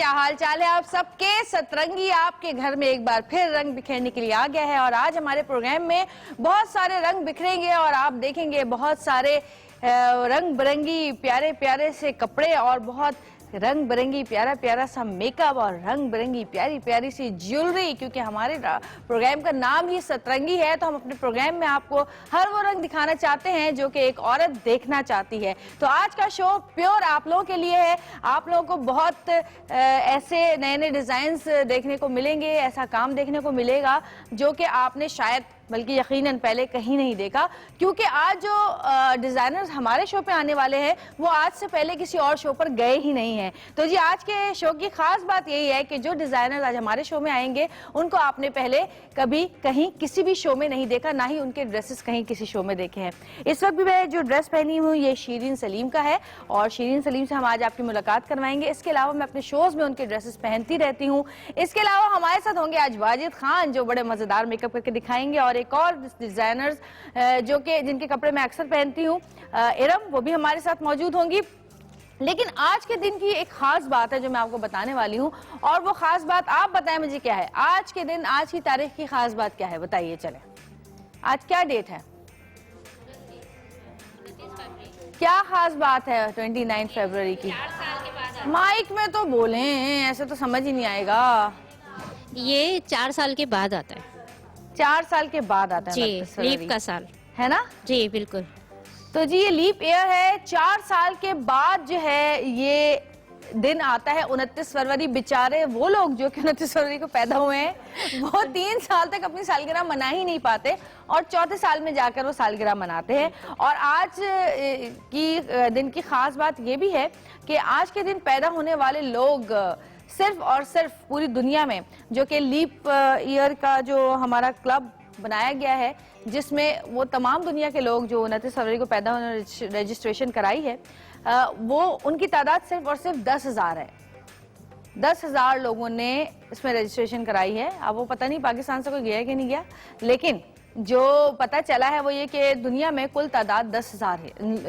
क्या हाल चाल है आप सबके। सतरंगी आपके घर में एक बार फिर रंग बिखेरने के लिए आ गया है और आज हमारे प्रोग्राम में बहुत सारे रंग बिखरेंगे और आप देखेंगे बहुत सारे रंग बिरंगी प्यारे प्यारे से कपड़े और बहुत रंग बिरंगी प्यारा प्यारा सा मेकअप और रंग बिरंगी प्यारी प्यारी सी ज्वेलरी, क्योंकि हमारे प्रोग्राम का नाम ही सतरंगी है। तो हम अपने प्रोग्राम में आपको हर वो रंग दिखाना चाहते हैं जो कि एक औरत देखना चाहती है। तो आज का शो प्योर आप लोगों के लिए है। आप लोगों को बहुत ऐसे नए नए डिजाइन्स देखने को मिलेंगे, ऐसा काम देखने को मिलेगा जो कि आपने शायद बल्कि यकीनन पहले कहीं नहीं देखा, क्योंकि आज जो डिजाइनर्स हमारे शो पे आने वाले हैं वो आज से पहले किसी और शो पर गए ही नहीं हैं। तो जी आज के शो की खास बात यही है कि जो डिजाइनर्स आज हमारे शो में आएंगे उनको आपने पहले कभी कहीं किसी भी शो में नहीं देखा, ना ही उनके ड्रेसेस कहीं किसी शो में देखे हैं। इस वक्त भी मैं जो ड्रेस पहनी हूँ ये शीरीन सलीम का है और शीरीन सलीम से हम आज आपकी मुलाकात करवाएंगे। इसके अलावा मैं अपने शोज में उनके ड्रेसेस पहनती रहती हूँ। इसके अलावा हमारे साथ होंगे आज वाजिद खान जो बड़े मजेदार मेकअप करके दिखाएंगे और एक और डिजाइनर्स जो कि जिनके कपड़े मैं अक्सर पहनती हूँ इरम, वो भी हमारे साथ मौजूद होंगी। लेकिन आज के दिन की एक खास बात है जो मैं आपको बताने वाली हूँ और वो खास बात आप बताएं मुझे क्या है। आज के दिन, आज की तारीख की खास बात क्या है बताइए। चले आज क्या डेट है, क्या खास बात है 29 फरवरी की? माइक में तो बोले, ऐसे तो समझ ही नहीं आएगा। ये 4 साल के बाद आता है। 4 साल के बाद आता है जी, लीप का साल है ना? जी बिल्कुल। तो जी ये लीप ईयर है, 4 साल के बाद जो है ये दिन आता है 29 फरवरी। बेचारे वो लोग जो कि 29 फरवरी को पैदा हुए हैं वो 3 साल तक अपनी सालगिरह मना ही नहीं पाते और चौथे साल में जाकर वो सालगिरह मनाते हैं। और आज की दिन की खास बात ये भी है कि आज के दिन पैदा होने वाले लोग सिर्फ और सिर्फ पूरी दुनिया में जो कि लीप ईयर का जो हमारा क्लब बनाया गया है जिसमें वो तमाम दुनिया के लोग जो 29 फरवरी को पैदा होने रजिस्ट्रेशन कराई है वो उनकी तादाद सिर्फ और सिर्फ 10,000 है। 10,000 लोगों ने इसमें रजिस्ट्रेशन कराई है। अब वो पता नहीं पाकिस्तान से कोई गया कि नहीं गया, लेकिन जो पता चला है वो ये कि दुनिया में कुल तादाद 10,000 है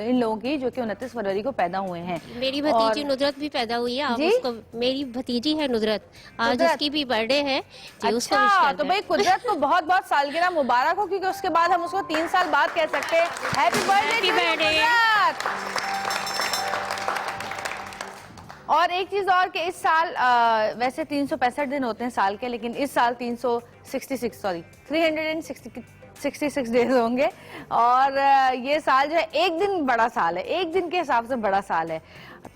इन लोगों की जो कि 29 फरवरी को पैदा हुए हैं। मेरी भतीजी नुजरत भी पैदा हुई है। आप उसको, मेरी भतीजी है नुजरत, आज उसकी भी बर्थडे है जी। अच्छा, तो भाई कुदरत को बहुत बहुत सालगिरह मुबारक हो, क्योंकि उसके बाद हम उसको 3 साल बाद कह सकते हैं हैप्पी बर्थडे। और एक चीज और कि इस साल वैसे 365 दिन होते हैं साल के, लेकिन इस साल 366 डेज होंगे और ये साल जो है एक दिन बड़ा साल है, एक दिन के हिसाब से बड़ा साल है।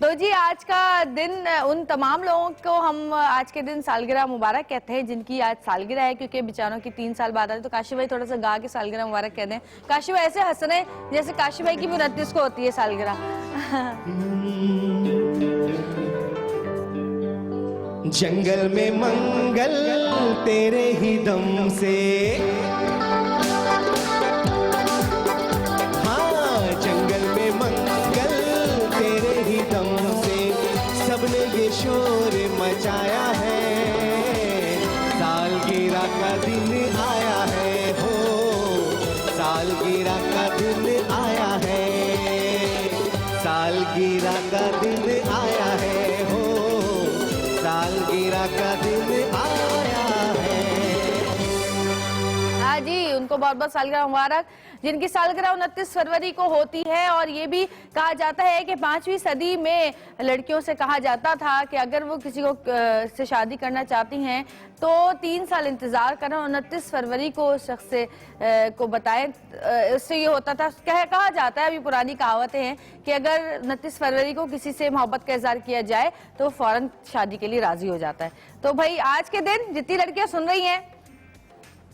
तो जी आज का दिन उन तमाम लोगों को हम आज के दिन सालगिरह मुबारक कहते हैं जिनकी आज सालगिरह है, क्योंकि बेचारों की 3 साल बाद आते। तो काशी भाई थोड़ा सा गा के सालगिरह मुबारक कहते हैं। काशी भाई ऐसे हंस रहे जैसे काशी भाई की भी 29 को होती है सालगिरह। जंगल में मंगल तेरे ही दम से, हाँ जंगल में मंगल तेरे ही दम से सबने ये शोर मचाया है। सालगिरह का दिन आया है हो, सालगिरह का दिन आया है, सालगिरह का दिन आया है हो, सालगिरह का दिन आया है। हाँ जी, उनको बहुत बहुत सालगिरह मुबारक जिनकी सालगिरह 29 फरवरी को होती है। और ये भी कहा जाता है कि 5वीं सदी में लड़कियों से कहा जाता था कि अगर वो किसी को से शादी करना चाहती हैं तो 3 साल इंतजार करें, 29 फरवरी को उस शख्स से को बताएं। इससे ये होता था, कहा जाता है, अभी पुरानी कहावतें हैं कि अगर 29 फरवरी को किसी से मोहब्बत का इजहार किया जाए तो फौरन शादी के लिए राजी हो जाता है। तो भाई आज के दिन जितनी लड़कियां सुन रही हैं,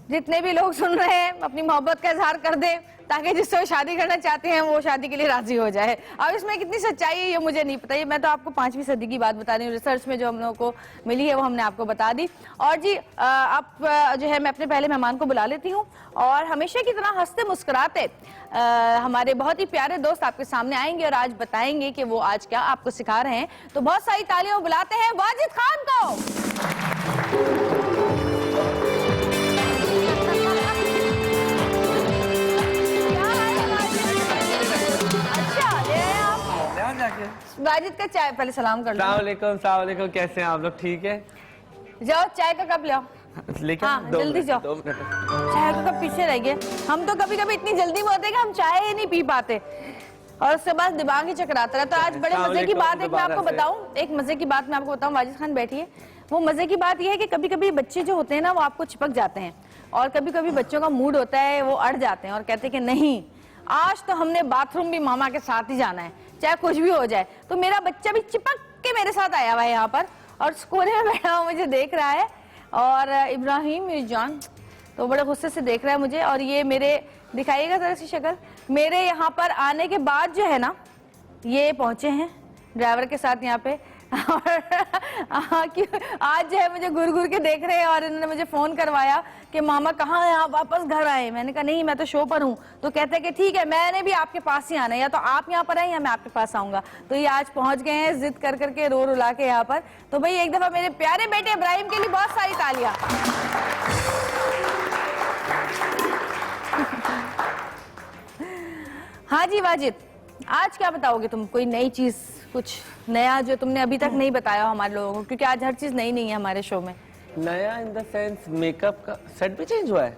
जितने भी लोग सुन रहे हैं, अपनी मोहब्बत का इजहार कर दें ताकि जिससे वो शादी करना चाहते हैं वो शादी के लिए राजी हो जाए। अब इसमें कितनी सच्चाई है ये मुझे नहीं पता, ये मैं तो आपको 5वीं सदी की बात बता रही हूँ। रिसर्च में जो हम लोगों को मिली है वो हमने आपको बता दी। और जी आप जो है मैं अपने पहले मेहमान को बुला लेती हूँ और हमेशा की तरह हंसते मुस्कुराते हमारे बहुत ही प्यारे दोस्त आपके सामने आएंगे और आज बताएंगे कि वो आज क्या आपको सिखा रहे हैं। तो बहुत सारी तालियां बुलाते हैं वाजिद खान को। वाजिद का चाय पहले सलाम कर लो। अस्सलाम वालेकुम, कैसे हैं आप लोग? ठीक है, जाओ चाय का कप ले आओ। लेकिन हाँ, जल्दी जाओ। 2 मिनट। चाय का कप पीछे रह गया। हम तो कभी कभी इतनी जल्दी में होते हैं कि हम चाय ही नहीं पी पाते और उसके बाद दिमाग ही चकराता रहता है। आज बड़े मजे की बात एक मैं आपको बताऊं, एक मजे की बात मैं आपको बताऊं। वाजिद खान बैठिए। वो मजे की बात यह है कि कभी कभी बच्चे जो होते हैं ना वो आपको चिपक जाते हैं और कभी कभी बच्चों का मूड होता है वो अड़ जाते हैं और कहते हैं कि नहीं आज तो हमने बाथरूम भी मामा के साथ ही जाना है चाहे कुछ भी हो जाए। तो मेरा बच्चा भी चिपक के मेरे साथ आया हुआ है यहाँ पर और कोने में बैठा हुआ मुझे देख रहा है। और इब्राहिम मेरी जान तो बड़े गुस्से से देख रहा है मुझे। और ये मेरे दिखाइएगा जरा सी शक्ल, मेरे यहाँ पर आने के बाद जो है ना ये पहुंचे हैं ड्राइवर के साथ यहाँ पे और आज जो है मुझे घूर घूर के देख रहे हैं और इन्होंने मुझे फोन करवाया कि मामा कहाँ हैं आप, वापस घर आए। मैंने कहा नहीं मैं तो शो पर हूँ। तो कहते हैं कि ठीक है मैंने भी आपके पास ही आना है, या तो आप यहाँ पर आए या मैं आपके पास आऊंगा। तो ये आज पहुंच गए हैं जिद कर करके रो रुला के यहाँ पर। तो भाई एक दफा मेरे प्यारे बेटे इब्राहिम के लिए बहुत सारी तालियां। हाँ जी वाजिद, आज क्या बताओगे तुम? कोई नई चीज, कुछ नया जो तुमने अभी तक नहीं बताया हमारे लोगों को, क्योंकि आज हर चीज नई नहीं है हमारे शो में। नया इन द सेंस मेकअप का सेट भी चेंज हुआ है।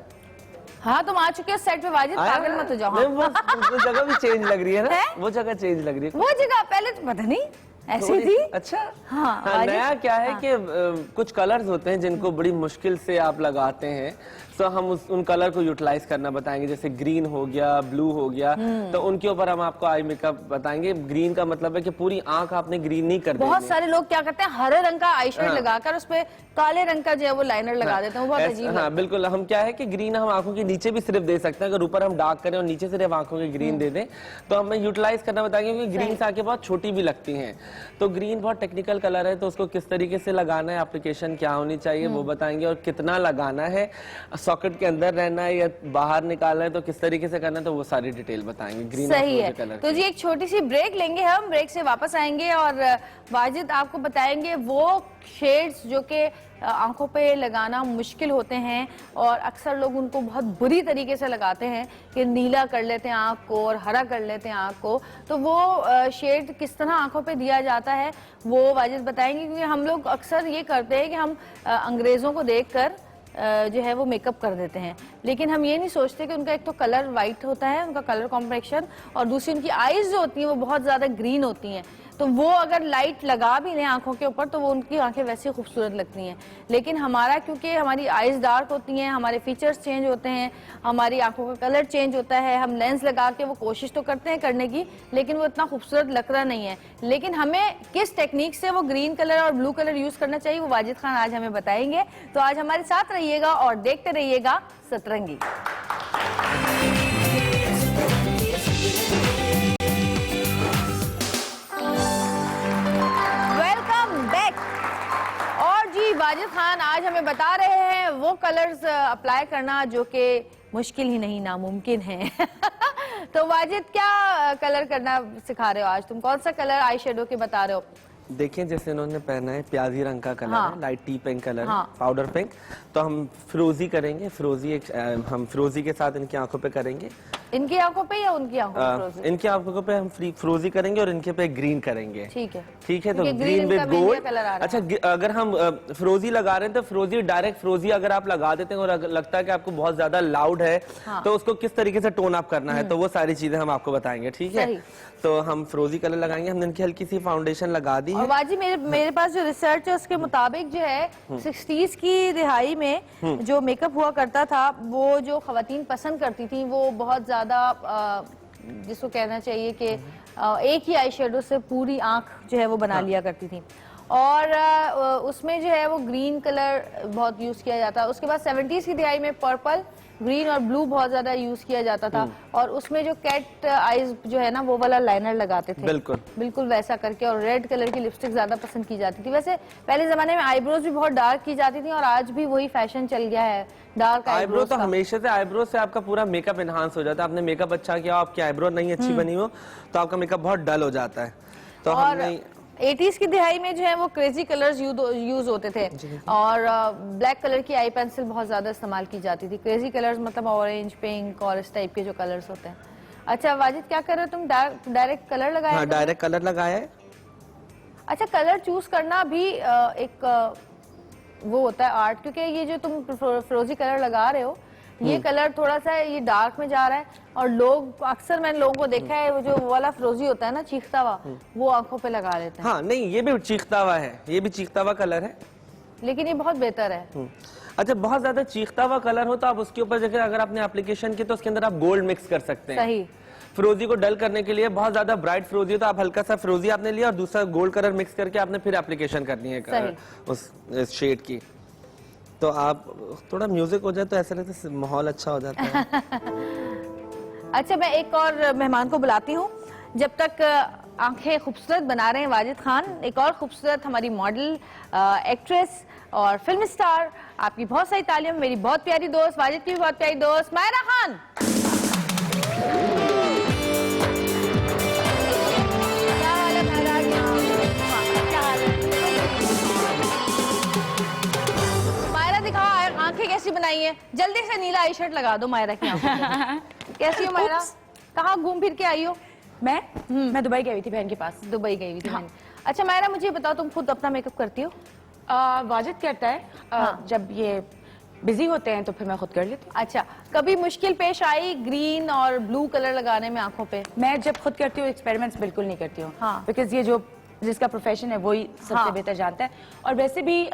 हाँ तुम आ चुके हो सेट पे वाजिद, पागल मत हो जाओ। हाँ। वो जगह भी चेंज लग रही है ना, वो जगह चेंज लग रही है। वो जगह पहले तो पता नहीं ऐसी थी। अच्छा हाँ, नया क्या है कि कुछ कलर्स होते हैं जिनको बड़ी मुश्किल से आप लगाते हैं, तो हम उन कलर को यूटिलाइज करना बताएंगे। जैसे ग्रीन हो गया, ब्लू हो गया, तो उनके ऊपर हम आपको आई मेकअप बताएंगे। ग्रीन का मतलब है कि पूरी आंख आपने ग्रीन नहीं कर देनी। बहुत सारे लोग क्या करते हैं हरे रंग का आई शेड लगाकर उस पे काले रंग का जो है वो लाइनर लगा देते हैं, वो बहुत अजीब। हाँ बिल्कुल, हम क्या है कि ग्रीन हम आंखों के नीचे भी सिर्फ दे सकते हैं। अगर ऊपर हम डार्क करें और नीचे सिर्फ आंखों के ग्रीन दे दें तो हमें यूटिलाइज करना बताएंगे, क्योंकि ग्रीन से आंखें बहुत छोटी भी लगती हैं। तो ग्रीन बहुत टेक्निकल कलर है, तो उसको किस तरीके से लगाना है, एप्लीकेशन क्या होनी चाहिए वो बताएंगे, और कितना लगाना है, सॉकेट के अंदर रहना है या बाहर निकालना है, तो किस तरीके से करना है, तो वो सारी डिटेल बताएंगे। ग्रीन सही है। तो जी एक छोटी सी ब्रेक लेंगे, हम ब्रेक से वापस आएंगे और वाजिद आपको बताएंगे वो शेड्स जो कि आंखों पे लगाना मुश्किल होते हैं और अक्सर लोग उनको बहुत बुरी तरीके से लगाते हैं कि नीला कर लेते हैं आंख को और हरा कर लेते हैं आंख को। तो वो शेड किस तरह आंखों पे दिया जाता है वो वाजिद बताएंगे, क्योंकि हम लोग अक्सर ये करते हैं कि हम अंग्रेज़ों को देखकर जो है वो मेकअप कर देते हैं, लेकिन हम ये नहीं सोचते कि उनका एक तो कलर वाइट होता है, उनका कलर कॉम्प्लेक्शन, और दूसरी उनकी आईज जो होती हैं वो बहुत ज़्यादा ग्रीन होती हैं। तो वो अगर लाइट लगा भी लें आंखों के ऊपर तो वो उनकी आंखें वैसे खूबसूरत लगती हैं। लेकिन हमारा क्योंकि हमारी आईज डार्क होती हैं, हमारे फीचर्स चेंज होते हैं, हमारी आंखों का कलर चेंज होता है, हम लेंस लगा के वो कोशिश तो करते हैं करने की, लेकिन वो इतना खूबसूरत लगता नहीं है। लेकिन हमें किस टेक्निक से वो ग्रीन कलर और ब्लू कलर यूज करना चाहिए वो वाजिद खान आज हमें बताएंगे। तो आज हमारे साथ रहिएगा और देखते रहिएगा सतरंगी। वाजिद खान आज हमें बता रहे हैं वो कलर्स अप्लाई करना जो कि मुश्किल ही नहीं नामुमकिन है। तो वाजिद क्या कलर करना सिखा रहे हो आज तुम? कौन सा कलर आई शेडो के बता रहे हो? देखिए जैसे इन्होंने पहना है प्याजी रंग का कलर है, लाइट टी पिंक कलर है, पाउडर पिंक। तो हम फिरोजी करेंगे, फिरोजी हम फिरोजी के साथ इनकी आंखों पे करेंगे। इनकी आंखों पे या उनकी आंखों पे? फिरोजी इनकी आंखों पे हम फिरोजी करेंगे और इनके पे ग्रीन करेंगे। ठीक है, ठीक है। तो ग्रीन विद गोल्ड। अच्छा अगर हम फिरोजी लगा रहे हैं तो फिरोजी डायरेक्ट फिरोजी अगर आप लगा देते हैं और लगता है कि आपको बहुत ज्यादा लाउड है तो उसको किस तरीके से टोन अप करना है, तो वो सारी चीजें हम आपको बताएंगे। ठीक है, तो हम फिरोजी कलर लगाएंगे। हमने इनकी हल्की सी फाउंडेशन लगा दी है। और बाजी मेरे पास जो रिसर्च है उसके मुताबिक जो है 60s की दिहाई में जो मेकअप हुआ करता था वो जो खवातीन पसंद करती थी वो बहुत ज्यादा जिसको कहना चाहिए कि एक ही आई शेडो से पूरी आंख जो है वो बना लिया करती थी, और उसमें जो है वो ग्रीन कलर बहुत यूज किया जाता है। उसके बाद 70s की दिहाई में पर्पल, ग्रीन और ब्लू बहुत ज्यादा यूज किया जाता था, और उसमें जो कैट आईज जो है ना वो वाला लाइनर लगाते थे, बिल्कुल वैसा करके, और रेड कलर की लिपस्टिक ज्यादा पसंद की जाती थी। वैसे पहले जमाने में आईब्रोज भी बहुत डार्क की जाती थी और आज भी वही फैशन चल गया है डार्क आईब्रो। तो हमेशा से आईब्रो से आपका पूरा मेकअप एनहांस हो जाता है। आपने मेकअप अच्छा किया, आपकी आईब्रो नहीं अच्छी बनी हो तो आपका मेकअप बहुत डल हो जाता है। तो हमने 80s की दिहाई में जो है वो क्रेजी कलर्स यूज होते थे और ब्लैक कलर की आई पेंसिल बहुत ज्यादा इस्तेमाल की जाती थी। क्रेजी कलर्स मतलब ऑरेंज, पिंक और इस टाइप के जो कलर्स होते हैं। अच्छा वाजिद क्या कर रहे हो तुम? डायरेक्ट कलर लगाया? हाँ, डायरेक्ट कलर लगाया है। अच्छा, कलर चूज करना भी एक वो होता है आर्ट, क्योंकि ये जो तुम फिरोजी कलर लगा रहे हो, ये कलर थोड़ा सा ये डार्क में जा रहा है, और लोग अक्सर मैंने लोगों को देखा है वो जो वाला फिरोजी होता है ना, चीखता हुआ, वो आंखों पे लगा लेते हैं। हाँ नहीं, ये भी चीखता हुआ है, ये भी चीखता हुआ कलर है, लेकिन ये बहुत बेहतर है। अच्छा, बहुत ज्यादा चीखता हुआ कलर हो तो आप उसके ऊपर जगह अगर आपने एप्लीकेशन की तो उसके अंदर आप गोल्ड मिक्स कर सकते हैं। सही। फिरोजी को डल करने के लिए बहुत ज्यादा ब्राइट फिरोजी हो तो आप हल्का सा फिरोजी आपने लिया और दूसरा गोल्ड कलर मिक्स करके आपने फिर एप्लीकेशन करनी है उस शेड की। तो आप थोड़ा म्यूजिक हो जाए तो ऐसा लगता है माहौल अच्छा हो जाता है। अच्छा, मैं एक और मेहमान को बुलाती हूँ। जब तक आंखें खूबसूरत बना रहे हैं वाजिद खान, एक और खूबसूरत हमारी मॉडल, एक्ट्रेस और फिल्म स्टार, आपकी बहुत सारी तालियां, मेरी बहुत प्यारी दोस्त, वाजिद की भी बहुत प्यारी दोस्त, मायरा खान। क्या हाल है मायरा? क्या हाल है? मायरा दिखाओ आंखें कैसी बनाई है, जल्दी से नीला आई शर्ट लगा दो मायरा की आंखों पे। कैसी हो मायरा? कहाँ घूम फिर के आई हो? मैं दुबई गई हुई थी बहन के पास। दुबई गई हुई थी बहन। अच्छा मायरा, मुझे बताओ, तुम खुद अपना मेकअप करती हो? वाजिद करता है, जब ये बिजी होते हैं तो फिर मैं खुद कर लेती हूँ। अच्छा, कभी मुश्किल पेश आई ग्रीन और ब्लू कलर लगाने में आंखों पे? मैं जब खुद करती हूँ एक्सपेरिमेंट्स बिल्कुल नहीं करती हूँ, हाँ। बिकॉज ये जो जिसका प्रोफेशन है वही सबसे हाँ। बेहतर जानता है। और वैसे भी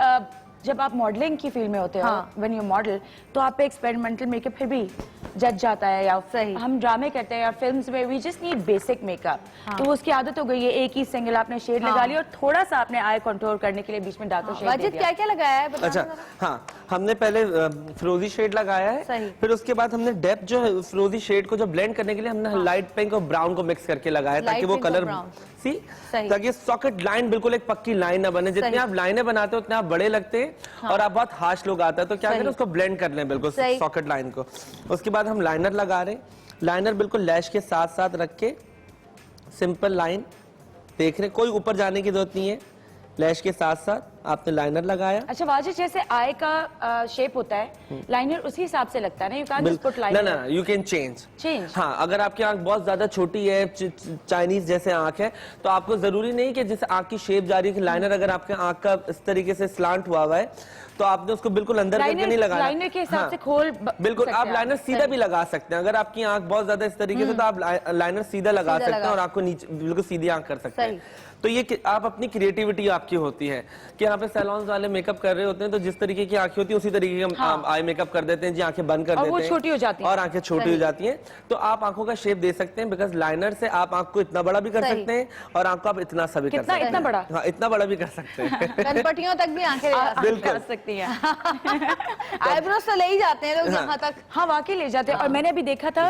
जब आप मॉडलिंग की फील्ड में होते हो, हाँ। व्हेन यू मॉडल, तो आप पे एक्सपेरिमेंटल मेकअप फिर भी जज जाता है, या सही। हम ड्रामे करते हैं या फिल्म्स में we just need basic makeup, तो वो उसकी आदत हो गई है। एक ही सिंगल आपने शेड लगा लिया और थोड़ा सा आपने आई कंट्रोल करने के लिए बीच में डार्कर शेड दे वाजिद दिया। क्या क्या लगाया है बताना अच्छा, जरा। हाँ, हमने पहले फिरोजी शेड लगाया है, सही। फिर उसके बाद हमने डेप्थ जो है फिरोजी शेड को जो ब्लेंड करने के लिए हमने लाइट पिंक और ब्राउन को मिक्स करके लगाया ताकि वो पिंक और कलर ब्राउन। सी, सही। ताकि सॉकेट लाइन बिल्कुल एक पक्की लाइन ना बने। जितने सही। आप लाइनें बनाते हो उतने आप बड़े लगते हैं और आप बहुत हार्श लोग आता है, तो क्या सही। करें उसको ब्लेंड कर लें बिल्कुल सही। सॉकेट लाइन को। उसके बाद हम लाइनर लगा रहे हैं, लाइनर बिल्कुल लैश के साथ साथ रख के सिंपल लाइन देख रहे, कोई ऊपर जाने की जरूरत नहीं है, लैश के साथ साथ आपने लाइनर लगाया। अच्छा वाजिद, जैसे आई का शेप होता है, लाइनर उसी हिसाब से लगता है ना, यू कांट जस्ट पुट ना लाइनर। ना, यू कैन चेंज। हाँ, अगर आपकी आंख बहुत ज्यादा छोटी है, चाइनीज जैसे आंख है, तो आपको जरूरी नहीं कि जैसे आंख की शेप जा रही है कि लाइनर अगर आपके आंख का इस तरीके से स्लांट हुआ है तो आपने उसको बिल्कुल अंदर करके नहीं लगाना। लाइनर के हिसाब से खोल बिल्कुल, आप लाइनर सीधा भी लगा सकते हैं। अगर आपकी आंख बहुत ज्यादा इस तरीके से, तो आप लाइनर सीधा लगा सकते हैं और आपको नीचे बिल्कुल सीधी आंख कर सकते हैं। तो ये आप अपनी क्रिएटिविटी आपकी होती है कि यहाँ पे सैलून वाले मेकअप कर रहे होते हैं, तो जिस तरीके की आंखें होती है उसी तरीके के हम आई मेकअप कर देते हैं जी, आंखें बंद कर देते हैं वो छोटी हो जाती है और आंखें छोटी हो जाती हैं। तो आप आंखों का शेप दे सकते हैं, बिकॉज लाइनर से आप आंख को इतना बड़ा भी कर सकते हैं और आंख को आप इतना सा भी कर सकते हैं। इतना बड़ा? हाँ, इतना बड़ा भी कर सकते हैं। कनपटियों तक भी आंखें कर सकती हैं। आईब्रोज तो ले ही जाते हैं लोग यहाँ तक। हाँ वाकई ले जाते हैं। और मैंने अभी देखा था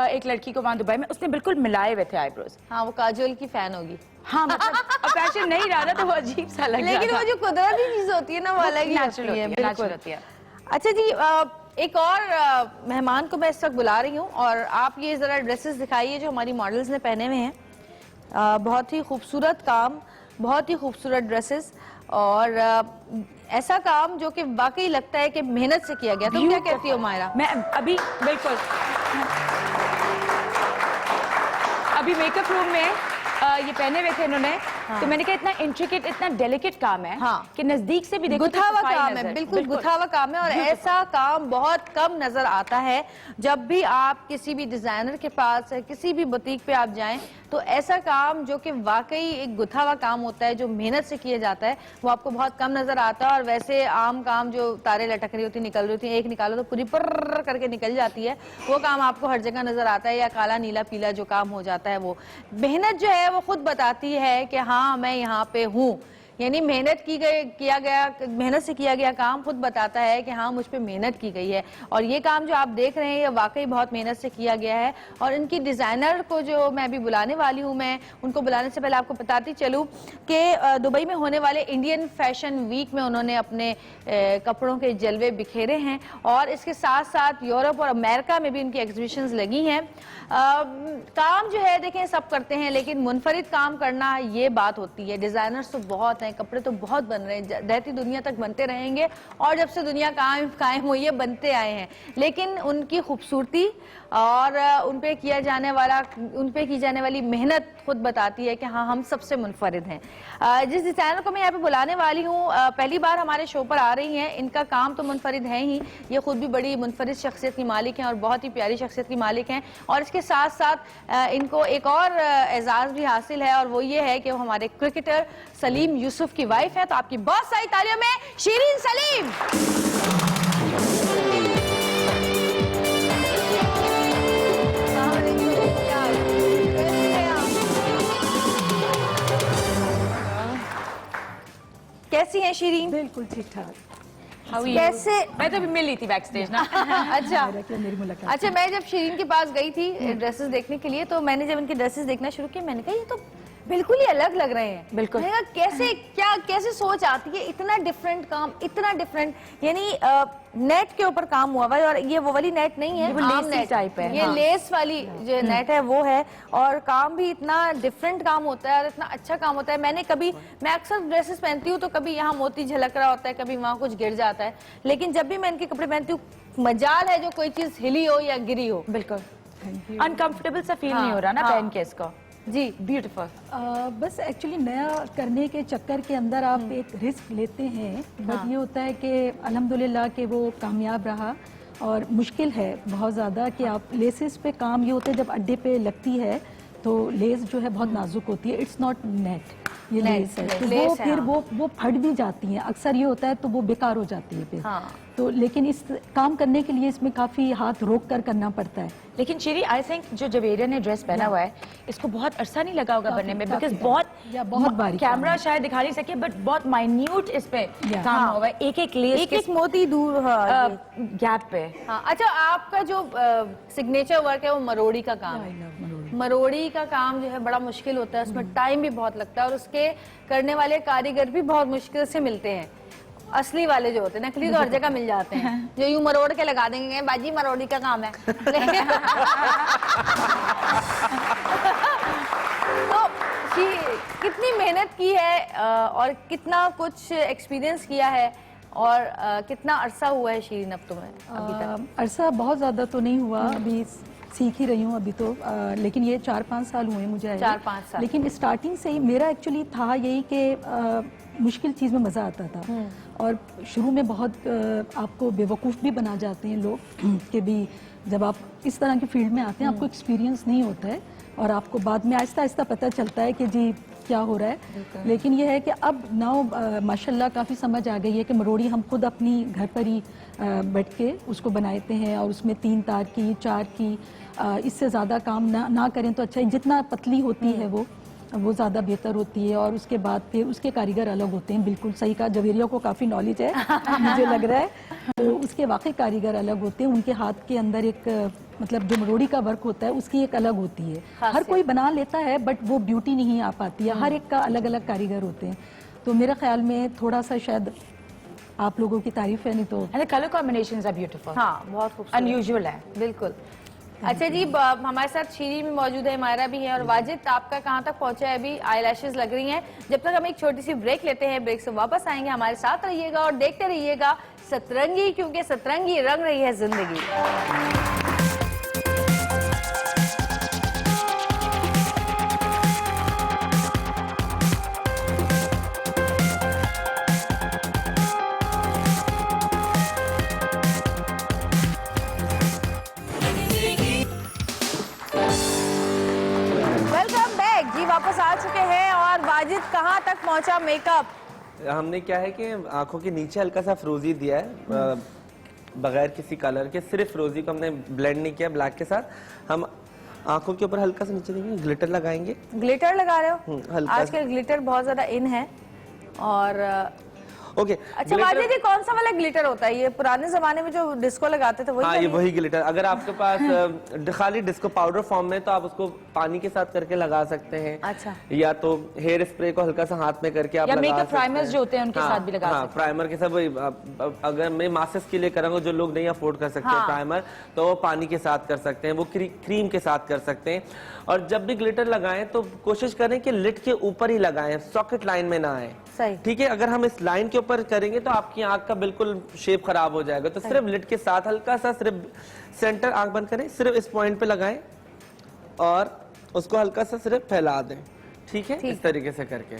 एक लड़की को वहाँ दुबई में, उसने बिल्कुल मिलाए हुए थे आईब्रोज। हाँ, वो काजोल की फैन होगी। हाँ मतलब फैशन नहीं रहा था तो वो अजीब सा लग रहा था। लेकिन वो जो कुदरती चीज होती है ना, वो अलग ही होती है। बिल्कुल होती है। अच्छा जी, एक और मेहमान को मैं इस वक्त बुला रही हूँ और आप ये जरा ड्रेसेस दिखाइए जो हमारी मॉडल्स ने पहने हुए हैं। बहुत ही खूबसूरत काम, बहुत ही खूबसूरत ड्रेसेस और ऐसा काम जो कि वाकई लगता है कि मेहनत से किया गया। तुम क्या कहती हो मायरा? मैं अभी बिल्कुल अभी मेकअप रूम में ये पहने हुए थे इन्होंने, तो मैंने कहा इतना इंट्रिकेट, इतना डेलिकेट काम है कि नजदीक से भी देखो गुथा हुआ काम है, बिल्कुल गुथा हुआ काम है। और ऐसा काम बहुत कम नजर आता है। जब भी आप किसी भी डिजाइनर के पास, किसी भी बुटीक पे आप जाएं, तो ऐसा काम जो कि वाकई एक गुथा हुआ काम होता है, जो मेहनत से किया जाता है, वो आपको बहुत कम नजर आता है। और वैसे आम काम जो तारे लटक रही होती, निकल रही होती, एक निकालो तो पूरी पर्र करके निकल जाती है, वो काम आपको हर जगह नजर आता है। या काला नीला पीला जो काम हो जाता है, वो मेहनत जो है वो खुद बताती है कि हाँ मैं यहाँ पे हूँ। यानी मेहनत मेहनत से किया गया काम खुद बताता है कि हाँ मुझ पे मेहनत की गई है। और ये काम जो आप देख रहे हैं ये वाकई बहुत मेहनत से किया गया है। और इनकी डिजाइनर को जो मैं अभी बुलाने वाली हूँ, मैं उनको बुलाने से पहले आपको बताती चलूँ कि दुबई में होने वाले इंडियन फैशन वीक में उन्होंने अपने कपड़ों के जलवे बिखेरे हैं। और इसके साथ साथ यूरोप और अमेरिका में भी उनकी एग्जीबिशंस लगी हैं। काम जो है देखें सब करते हैं, लेकिन मुनफरिद काम करना ये बात होती है। डिजाइनर्स तो बहुत हैं, कपड़े तो बहुत बन रहे हैं, रहती दुनिया तक बनते रहेंगे और जब से दुनिया कायम हुई है बनते आए हैं, लेकिन उनकी खूबसूरती और उन पे की जाने वाली मेहनत खुद बताती है कि हाँ हम सबसे मुनफरिद हैं। जिस डिजाइनर को मैं यहाँ पे बुलाने वाली हूँ, पहली बार हमारे शो पर आ रही हैं, इनका काम तो मुनफरिद है ही, ये खुद भी बड़ी मुनफरिद शख्सियत की मालिक हैं और बहुत ही प्यारी शख्सियत की मालिक हैं, और इसके साथ साथ इनको एक और एजाज भी हासिल है और वो ये है कि वो हमारे क्रिकेटर सलीम यूसुफ की वाइफ है। तो आपकी बहुत सारी तालियों में शीरीन सलीम। कैसी हैं शीरीन? बिल्कुल ठीक ठाक। कैसे? मैं तो अभी मिल ली थी बैक स्टेज ना। अच्छा मेरी मुलाकात। अच्छा, मैं जब शीरीन के पास गई थी ड्रेसेस देखने के लिए, तो मैंने जब इनकी ड्रेसेस देखना शुरू किया, मैंने कहा ये तो बिल्कुल ही अलग लग रहे हैं। बिल्कुल। मैंने कहा कैसे सोच आती है, इतना डिफरेंट काम, इतना डिफरेंट, यानी नेट के ऊपर काम हुआ हुआ है, और ये वो वाली नेट नहीं है, वो आम लेसी नेट टाइप है, ये हाँ। लेस वाली जो नेट है वो है, और काम भी इतना डिफरेंट काम होता है और इतना अच्छा काम होता है। मैं अक्सर ड्रेसेस पहनती हूँ तो कभी यहाँ मोती झलक रहा होता है, कभी वहाँ कुछ गिर जाता है, लेकिन जब भी मैं इनके कपड़े पहनती हूँ मजाल है जो कोई चीज हिली हो या गिरी हो। बिल्कुल अनकंफर्टेबल सा फील नहीं हो रहा ना पहन के इसको। जी ब्यूटीफुल। बस एक्चुअली नया करने के चक्कर के अंदर आप एक रिस्क लेते हैं, बट ये होता है कि अल्हम्दुलिल्लाह कि वो कामयाब रहा। और मुश्किल है बहुत ज़्यादा कि आप लेसेस पे काम, ये होता है जब अड्डे पे लगती है तो लेस जो है बहुत नाजुक होती है, इट्स नॉट नेट, ये लेस है, तो वो फिर वो फट भी जाती हैं, अक्सर ये होता है तो वो बेकार हो जाती है फिर। तो लेकिन इस काम करने के लिए इसमें काफ़ी हाथ रोक कर करना पड़ता है। लेकिन शेरी, आई थिंक जो जवेरिया ने ड्रेस पहना हुआ है इसको बहुत अरसा नहीं लगा होगा बनने में, बिकॉज बहुत बारीक कैमरा शायद दिखा नहीं सके, बट बहुत माइन्यूट इस पे काम हुआ है, एक लेस एक मोती दूर गैप पे। हाँ, अच्छा, आपका जो सिग्नेचर वर्क है वो मरोड़ी का काम है। मरोड़ी का काम जो है बड़ा मुश्किल होता है, उसमें टाइम भी बहुत लगता है और उसके करने वाले कारीगर भी बहुत मुश्किल से मिलते हैं। असली वाले जो होते हैं, नकली तो हर जगह मिल जाते हैं, जो यूं मरोड़ के लगा देंगे बाजी मरोड़ी का काम है। तो कितनी मेहनत की है और कितना कुछ एक्सपीरियंस किया है, और कितना अरसा हुआ है शीरीन अब तुम्हें अभी तक? अरसा बहुत ज़्यादा तो नहीं हुआ, अभी सीख ही रही हूँ अभी तो, लेकिन ये 4-5 साल हुए मुझे। 4-5 साल। लेकिन स्टार्टिंग से ही मेरा एक्चुअली था यही कि मुश्किल चीज़ में मज़ा आता था, और शुरू में बहुत आपको बेवकूफ़ भी बना जाते हैं लोग कि भी जब आप इस तरह की फील्ड में आते हैं आपको एक्सपीरियंस नहीं होता है, और आपको बाद में आहिस्ता आहिस्ता पता चलता है कि जी क्या हो रहा है। लेकिन ये है कि अब नाउ माशाल्लाह काफ़ी समझ आ गई है कि मरोड़ी हम खुद अपनी घर पर ही बैठ के उसको बनाते हैं, और उसमें 3 तार की 4 की इससे ज़्यादा काम ना करें तो अच्छा है। जितना पतली होती है वो ज़्यादा बेहतर होती है, और उसके बाद फिर उसके कारीगर अलग होते हैं। बिल्कुल सही कहा, जवेरिया को काफ़ी नॉलेज है मुझे लग रहा है, तो उसके वाकई कारीगर अलग होते हैं। उनके हाथ के अंदर एक मतलब जो मरोड़ी का वर्क होता है उसकी एक अलग होती है। हर कोई बना लेता है बट वो ब्यूटी नहीं आ पाती है, हर एक का अलग अलग कारीगर होते हैं। तो मेरे ख्याल में थोड़ा सा शायद आप लोगों की तारीफ है, नहीं तो कलर कॉम्बिनेशंस आर ब्यूटीफुल। हाँ, बहुत खूबसूरत, अनयूजुअल है। बिल्कुल। अच्छा जी, हमारे साथ शीरी भी मौजूद है, मायरा भी है, और वाजिद आपका कहाँ तक पहुंचा है? अभी आई लैशेज लग रही हैं। जब तक हम एक छोटी सी ब्रेक लेते हैं, ब्रेक से वापस आएंगे, हमारे साथ रहिएगा और देखते रहिएगा सतरंगी, क्योंकि सतरंगी रंग रही है जिंदगी। वापस आ चुके हैं, और वाजिद कहाँ तक पहुंचा मेकअप? हमने क्या है कि आंखों के नीचे हल्का सा फ्रोजी दिया है, बगैर किसी कलर के, सिर्फ फ्रोजी को हमने ब्लेंड नहीं किया ब्लैक के साथ। हम आंखों के ऊपर हल्का सा नीचे देंगे, ग्लिटर लगाएंगे। ग्लिटर लगा रहे हो? हल्का। आजकल ग्लिटर बहुत ज्यादा इन है, ओके। अच्छा माजिद, ये कौन सा वाला ग्लिटर होता है? ये पुराने जमाने में जो डिस्को लगाते थे वही? हाँ, ये वही ग्लिटर। अगर आपके पास खाली डिस्को पाउडर फॉर्म में, तो आप उसको पानी के साथ करके लगा सकते हैं। अच्छा। या तो हेयर स्प्रे को हल्का सा हाथ में करके आप या लगा मेकअप सकते हैं। प्राइमर्स जो होते हैं उनके साथ भी लगा सकते हैं। प्राइमर के साथ। अगर मैं मास्टर्स के लिए करूंगा, जो लोग नहीं अफोर्ड कर सकते प्राइमर, तो वो पानी के साथ कर सकते हैं, वो क्रीम के साथ कर सकते हैं। और जब भी ग्लिटर लगाएं तो कोशिश करें कि लिड के ऊपर ही लगाएं, सॉकेट लाइन में ना आए। सही। ठीक है, अगर हम इस लाइन के ऊपर करेंगे तो आपकी आंख का बिल्कुल शेप खराब हो जाएगा। तो सिर्फ लिड के साथ हल्का सा, सिर्फ सेंटर, आंख बंद करें, सिर्फ इस पॉइंट पे लगाएं और उसको हल्का सा सिर्फ फैला दें। ठीक है, इस तरीके से करके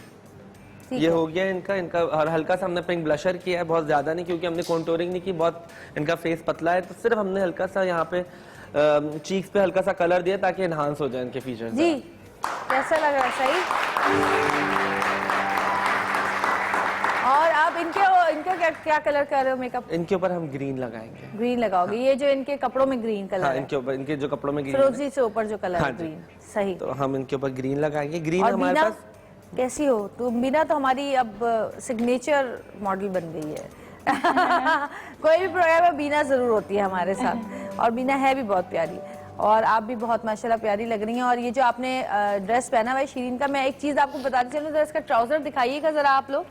ये हो गया इनका। और हल्का सा हमने पिंक ब्लशर किया है, बहुत ज्यादा नहीं, क्योंकि हमने कॉन्टोरिंग नहीं की, बहुत इनका फेस पतला है, तो सिर्फ हमने हल्का सा यहाँ पे चीक्स पे हल्का सा कलर दिया ताकि एनहांस हो जाए इनके फीचर्स। जी, कैसा लग रहा है? सही। और आप इनका क्या कलर कर रहे हो मेकअप? इनके ऊपर हम ग्रीन लगाएंगे। ग्रीन लगाओगे? ये जो इनके कपड़ों में ग्रीन कलर हाँ, है, इनके ऊपर, इनके जो कपड़ों में ग्रीन, फिरोजी से ऊपर जो कलर हाँ है जी। ग्रीन। सही। तो हम इनके ऊपर ग्रीन लगाएंगे। ग्रीन और हमारे बीना पास कैसी हो? तो बीना तो हमारी अब सिग्नेचर मॉडल बन गई है। कोई भी प्रोग्राम में बीना जरूर होती है हमारे साथ, और बीना है भी बहुत प्यारी, और आप भी बहुत माशाल्लाह प्यारी लग रही हैं। और ये जो आपने ड्रेस पहना हुआ है शीरीन का, मैं एक चीज आपको बताती चलूं, इसका ट्राउजर दिखाइएगा जरा आप लोग।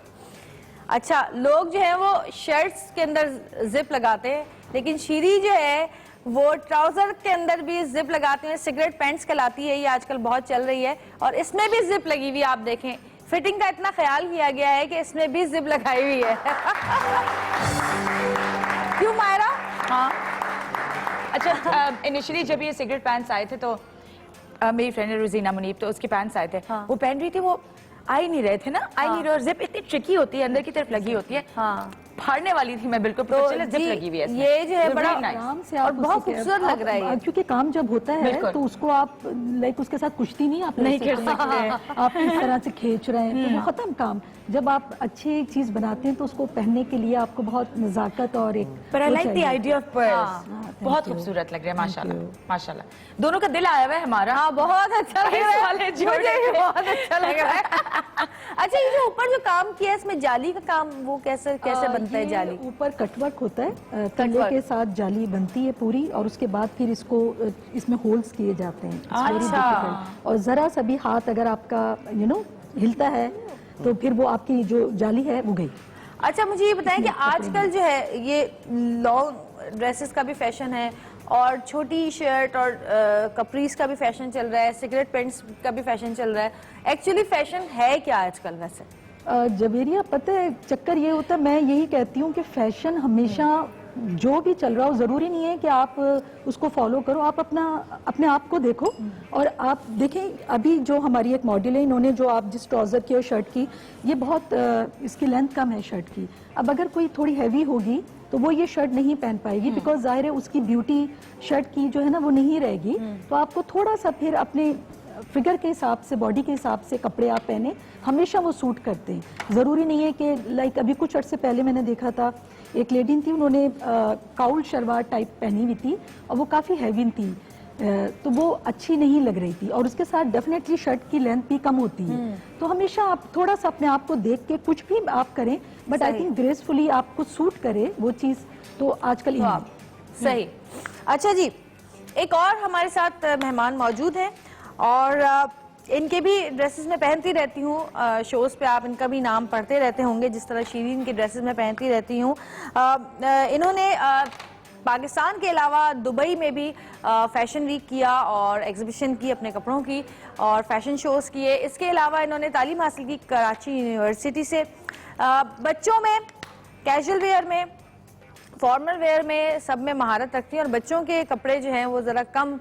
अच्छा, लोग जो है वो शर्ट्स के अंदर जिप लगाते हैं, लेकिन शीरी जो है वो ट्राउजर के अंदर भी जिप लगाती है। सिगरेट पैंट्स कहलाती है, ये आजकल बहुत चल रही है, और इसमें भी जिप लगी हुई है। आप देखें, फिटिंग का इतना ख्याल किया गया है कि इसमें भी जिप लगाई हुई है। क्यों मायरा? हाँ। अच्छा, इनिशियली जब ये सिगरेट पैंट्स आए थे तो मेरी फ्रेंड है रुजीना मुनीब, तो उसके पैंट्स आए थे। वो पहन रही थी, वो आ ही नहीं रहे थे ना, आ ही नहीं रहे, और जिप इतनी ट्रिकी होती है, अंदर की तरफ लगी होती है। हाँ, फाड़ने वाली थी मैं बिल्कुल, तो जिप लगी हुई है इसमें। ये जो है बड़ा आराम से और आप बहुत उसको खूबसूरत लग रहा है ये। क्योंकि काम जब होता है बिल्कुल। तो उसको आप लाइक उसके साथ कुश्ती नहीं आप नहीं कर कर सकते। आप इस तरह से खींच रहे हैं तो वो खत्म काम। जब आप अच्छी एक चीज बनाते हैं तो उसको पहनने के लिए आपको बहुत नजाकत और एक पर आई वो लाइक द चाहिए। Idea of purse. thank बहुत you. खूबसूरत लग रहा है, माशाल्लाह माशाल्लाह। दोनों का दिल आया हुआ है हमारा। हाँ, बहुत अच्छा लग रहा है, वाले जोड़े मुझे भी पे। बहुत अच्छा लग रहा है। अच्छा, ये जो ऊपर जो काम किया है इसमें जाली का काम, वो कैसे बनता है? ये जाली ऊपर कटवर्क होता है, तले के साथ जाली बनती है पूरी, और उसके बाद फिर इसको इसमें होल्स किए जाते हैं। It's very अच्छा। difficult. और जरा सा भी हाथ अगर आपका हिलता है तो फिर वो आपकी जो जाली है वो गई। अच्छा, मुझे ये बताएं कि आजकल जो है ये लॉन्ग ड्रेसेस का भी फैशन है, और छोटी शर्ट और कपरीज का भी फैशन चल रहा है, सिगरेट पैंट्स का भी फैशन चल रहा है। एक्चुअली फैशन है क्या आजकल वैसे? जवेरिया, पता है चक्कर ये होता है, मैं यही कहती हूँ कि फैशन हमेशा जो भी चल रहा हो जरूरी नहीं है कि आप उसको फॉलो करो, आप अपने आप को देखो। और आप देखें अभी जो हमारी एक मॉडल है, इन्होंने जो आप जिस ट्राउजर की और शर्ट की, ये बहुत इसकी लेंथ कम है शर्ट की। अब अगर कोई थोड़ी हैवी होगी तो वो ये शर्ट नहीं पहन पाएगी, बिकॉज जाहिर है उसकी ब्यूटी शर्ट की जो है ना वो नहीं रहेगी। तो आपको थोड़ा सा फिर अपने फिगर के हिसाब से, बॉडी के हिसाब से कपड़े आप पहने, हमेशा वो सूट करते हैं। ज़रूरी नहीं है कि लाइक अभी कुछ अर्से पहले मैंने देखा था, एक लेडी थी, उन्होंने काउल शलवार टाइप पहनी हुई थी और वो काफ़ी हैवी थी, तो वो अच्छी नहीं लग रही थी, और उसके साथ डेफिनेटली शर्ट की लेंथ भी कम होती है। तो हमेशा आप थोड़ा सा अपने आप को देख के कुछ भी आप करें, बट आई थिंक ग्रेसफुली आपको सूट करे वो चीज़, तो आजकल सही। अच्छा जी, एक और हमारे साथ मेहमान मौजूद हैं, और इनके भी ड्रेसेस में पहनती रहती हूँ शोज़ पे, आप इनका भी नाम पढ़ते रहते होंगे, जिस तरह शीरीन की ड्रेसेस में पहनती रहती हूँ। इन्होंने पाकिस्तान के अलावा दुबई में भी फैशन वीक किया और एग्जीबिशन की अपने कपड़ों की, और फैशन शोज़ किए। इसके अलावा इन्होंने तालीम हासिल की कराची यूनिवर्सिटी से। बच्चों में कैजुअल वेयर में, फॉर्मल वेयर में, सब में महारत रखती हैं, और बच्चों के कपड़े जो हैं वो ज़रा कम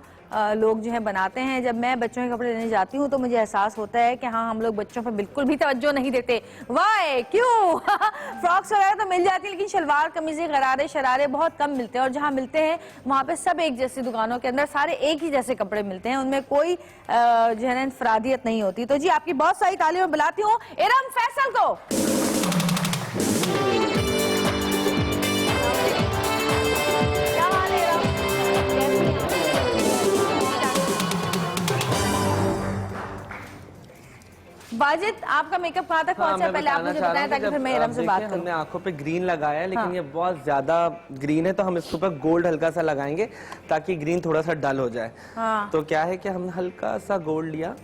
लोग जो है बनाते हैं। जब मैं बच्चों के कपड़े लेने जाती हूँ तो मुझे एहसास होता है कि हाँ, हम लोग बच्चों पर बिल्कुल भी तवज्जो नहीं देते। वाई क्यों? फ्रॉक्स वगैरह तो मिल जाती है, लेकिन शलवार कमीजें, गरारे शरारे बहुत कम मिलते हैं, और जहाँ मिलते हैं वहाँ पे सब एक जैसी दुकानों के अंदर सारे एक ही जैसे कपड़े मिलते हैं, उनमें कोई जो है ना इनफरादियत नहीं होती। तो जी, आपकी बहुत सारी तालियों में बुलाती हूँ इरम फैसल को। क्या हाल है इरम? वाजिद, आपका मेकअप कहाँ तक पहुंचा है? पहले आप मुझे बताएं ताकि फिर मैं इरम से बात करूं। हमने आंखों पे ग्रीन लगाया है, लेकिन ये बहुत ज्यादा ग्रीन है, तो हम इसके ऊपर गोल्ड हल्का सा लगाएंगे ताकि ग्रीन थोड़ा सा डल हो जाए। हाँ। तो क्या है कि हमने हल्का सा गोल्ड लिया,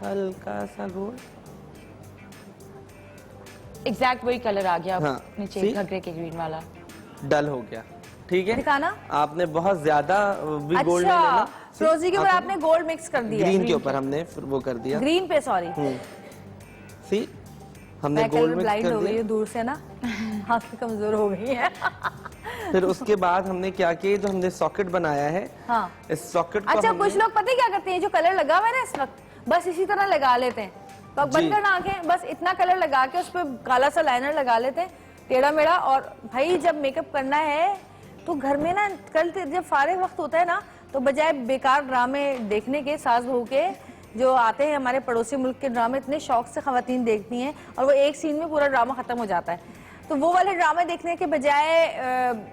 हल्का सा गोल्ड, एग्जैक्ट वही कलर आ गया हाँ, नीचे see? घघरे के ग्रीन वाला। डल हो गया। ठीक है, दिखाना। आपने बहुत ज्यादा भी गोल्ड नहीं अच्छा, लेना। फिरोजी के ऊपर आंखों आपने गोल्ड मिक्स कर दिया है। ग्रीन के ऊपर हमने फिर वो कर दिया। ग्रीन पे, सॉरी सी हमने मैं गोल्ड कलर मिक्स ब्लाइंड कर हो गई दिया। हूँ दूर से ना, आंखें कमजोर हो गई हैं। फिर उसके बाद हमने क्या किया, जो हमने सॉकेट बनाया है, हाँ। इस सॉकेट को अच्छा, हमने- कुछ लोग पता है क्या करते हैं, जो कलर लगा हुआ है ना इस वक्त, बस इसी तरह लगा लेते हैं। तो जी। बंद करना आंखें, बस इतना कलर लगा के उस पर काला सा लाइनर लगा लेते हैं, टेढ़ा मेढ़ा। और भाई जब मेकअप करना है तो घर में ना, कल जब फारिग वक्त होता है ना, तो बजाय बेकार ड्रामे देखने के, सास बहू के जो आते हैं, हमारे पड़ोसी मुल्क के ड्रामे इतने शौक से खवातीन देखती हैं और वो एक सीन में पूरा ड्रामा खत्म हो जाता है। तो वो वाले ड्रामे देखने के बजाय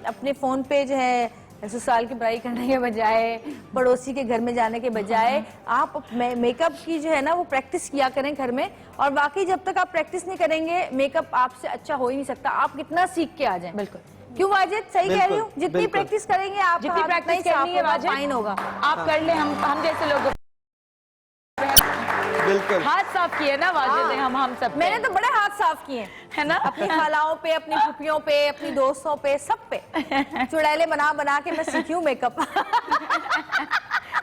अपने फोन पे जो है ससुराल की बुराई करने के बजाय, पड़ोसी के घर में जाने के बजाय, आप मेकअप की जो है ना वो प्रैक्टिस किया करें घर में। और वाकई जब तक आप प्रैक्टिस नहीं करेंगे, मेकअप आपसे अच्छा हो ही नहीं सकता, आप कितना सीख के आ जाएं। बिल्कुल। क्यों वाजिद, सही कह रही हूँ? बिल्कुल, जितनी बिल्कुल। प्रैक्टिस करेंगे आप, जितनी प्रैक्टिस करनी है वाजिद, फाइन होगा। आप कर ले, हम जैसे लोग बिल्कुल हाथ साफ किए ना वाजिद ने, हम सब पे। मैंने तो बड़े हाथ साफ किए है ना, अपनी खालाओं पे, अपनी फुफियों पे, अपनी दोस्तों पे, सब पे चुड़ैले बना बना के मैं सीखी हूँ मेकअप।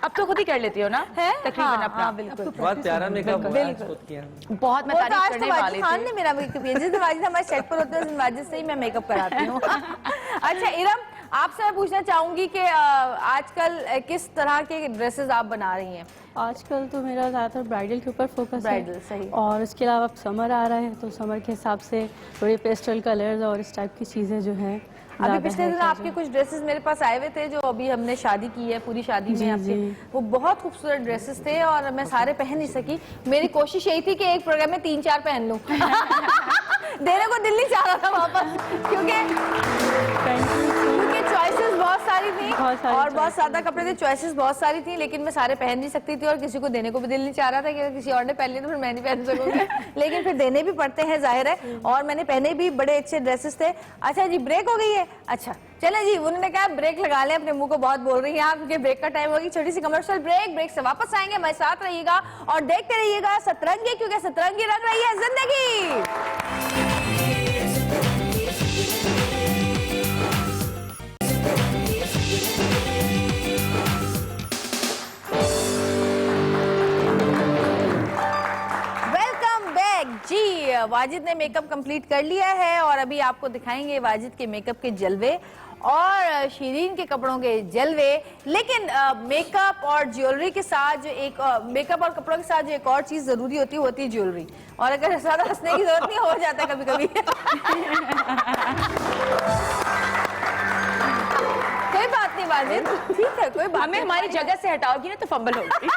अब तो खुद ही कर लेती हो ना है? तकरीबन हाँ, अपना। हाँ, बिल्कुल। बहुत प्यारा मेकअप हुआ है, आज खुद किया। बहुत मैं वो तो तारीफ आज करने तो वाली वाजिद खान थी। ने मेरा मेकअप किया। जिस दिन वाजिद हमारे सेट पर होते हैं, उस दिन वाजिद से ही मैं मेकअप कराती हूँ। अच्छा इरम, आपसे मैं पूछना चाहूंगी कि आजकल किस तरह के ड्रेसेस आप बना रही हैं? आजकल तो मेरा ज़्यादातर ब्राइडल के ऊपर फोकस है। ब्राइडल, सही। और उसके अलावा अब समर आ रहा है, तो समर के हिसाब से थोड़ी पेस्टल कलर्स और इस टाइप की चीज़ें जो हैं अभी पिछले दिन आपके कुछ ड्रेसेस मेरे पास आए हुए थे, जो अभी हमने शादी की है, पूरी शादी में आपके, वो बहुत खूबसूरत ड्रेसेस थे और मैं सारे पहन नहीं सकी। मेरी कोशिश यही थी कि एक प्रोग्राम में 3-4 पहन लूं। देने को दिल नहीं चाह रहा था वापस, क्योंकि चॉइसेस बहुत सारी थी और बहुत ज्यादा कपड़े थे, चॉइसेस बहुत सारी थी, लेकिन मैं सारे पहन नहीं सकती थी और किसी को देने को भी दिल नहीं चाह रहा था कि किसी और ने पहन लिया तो फिर मैं नहीं पहन सकूंगी। लेकिन फिर देने भी पड़ते हैं, जाहिर है, और मैंने पहने भी, बड़े अच्छे ड्रेसेस थे। अच्छा जी, ब्रेक हो गई है? अच्छा चले जी, उन्होंने कहा ब्रेक लगा लें, अपने मुंह को बहुत बोल रही हैं आप, क्योंकि ब्रेक का टाइम होगी। छोटी सी कमर्शियल ब्रेक, ब्रेक से वापस आएंगे, हमारे साथ रहिएगा और देखते रहिएगा सतरंगी, क्योंकि सतरंगी रंग रही है जिंदगी। जी, वाजिद ने मेकअप कंप्लीट कर लिया है और अभी आपको दिखाएंगे वाजिद के मेकअप के जलवे और शीरीन के कपड़ों के जलवे। लेकिन मेकअप और ज्वेलरी के साथ जो एक मेकअप और कपड़ों के साथ जो एक और चीज जरूरी होती है, वो होती है ज्वेलरी। और अगर ज्यादा हंसने की जरूरत नहीं, हो जाता है कभी कभी। कोई बात नहीं वाजिद, ठीक है, कोई बात हमें हमारी जगह से हटाओगी ना तो फंबल होगी।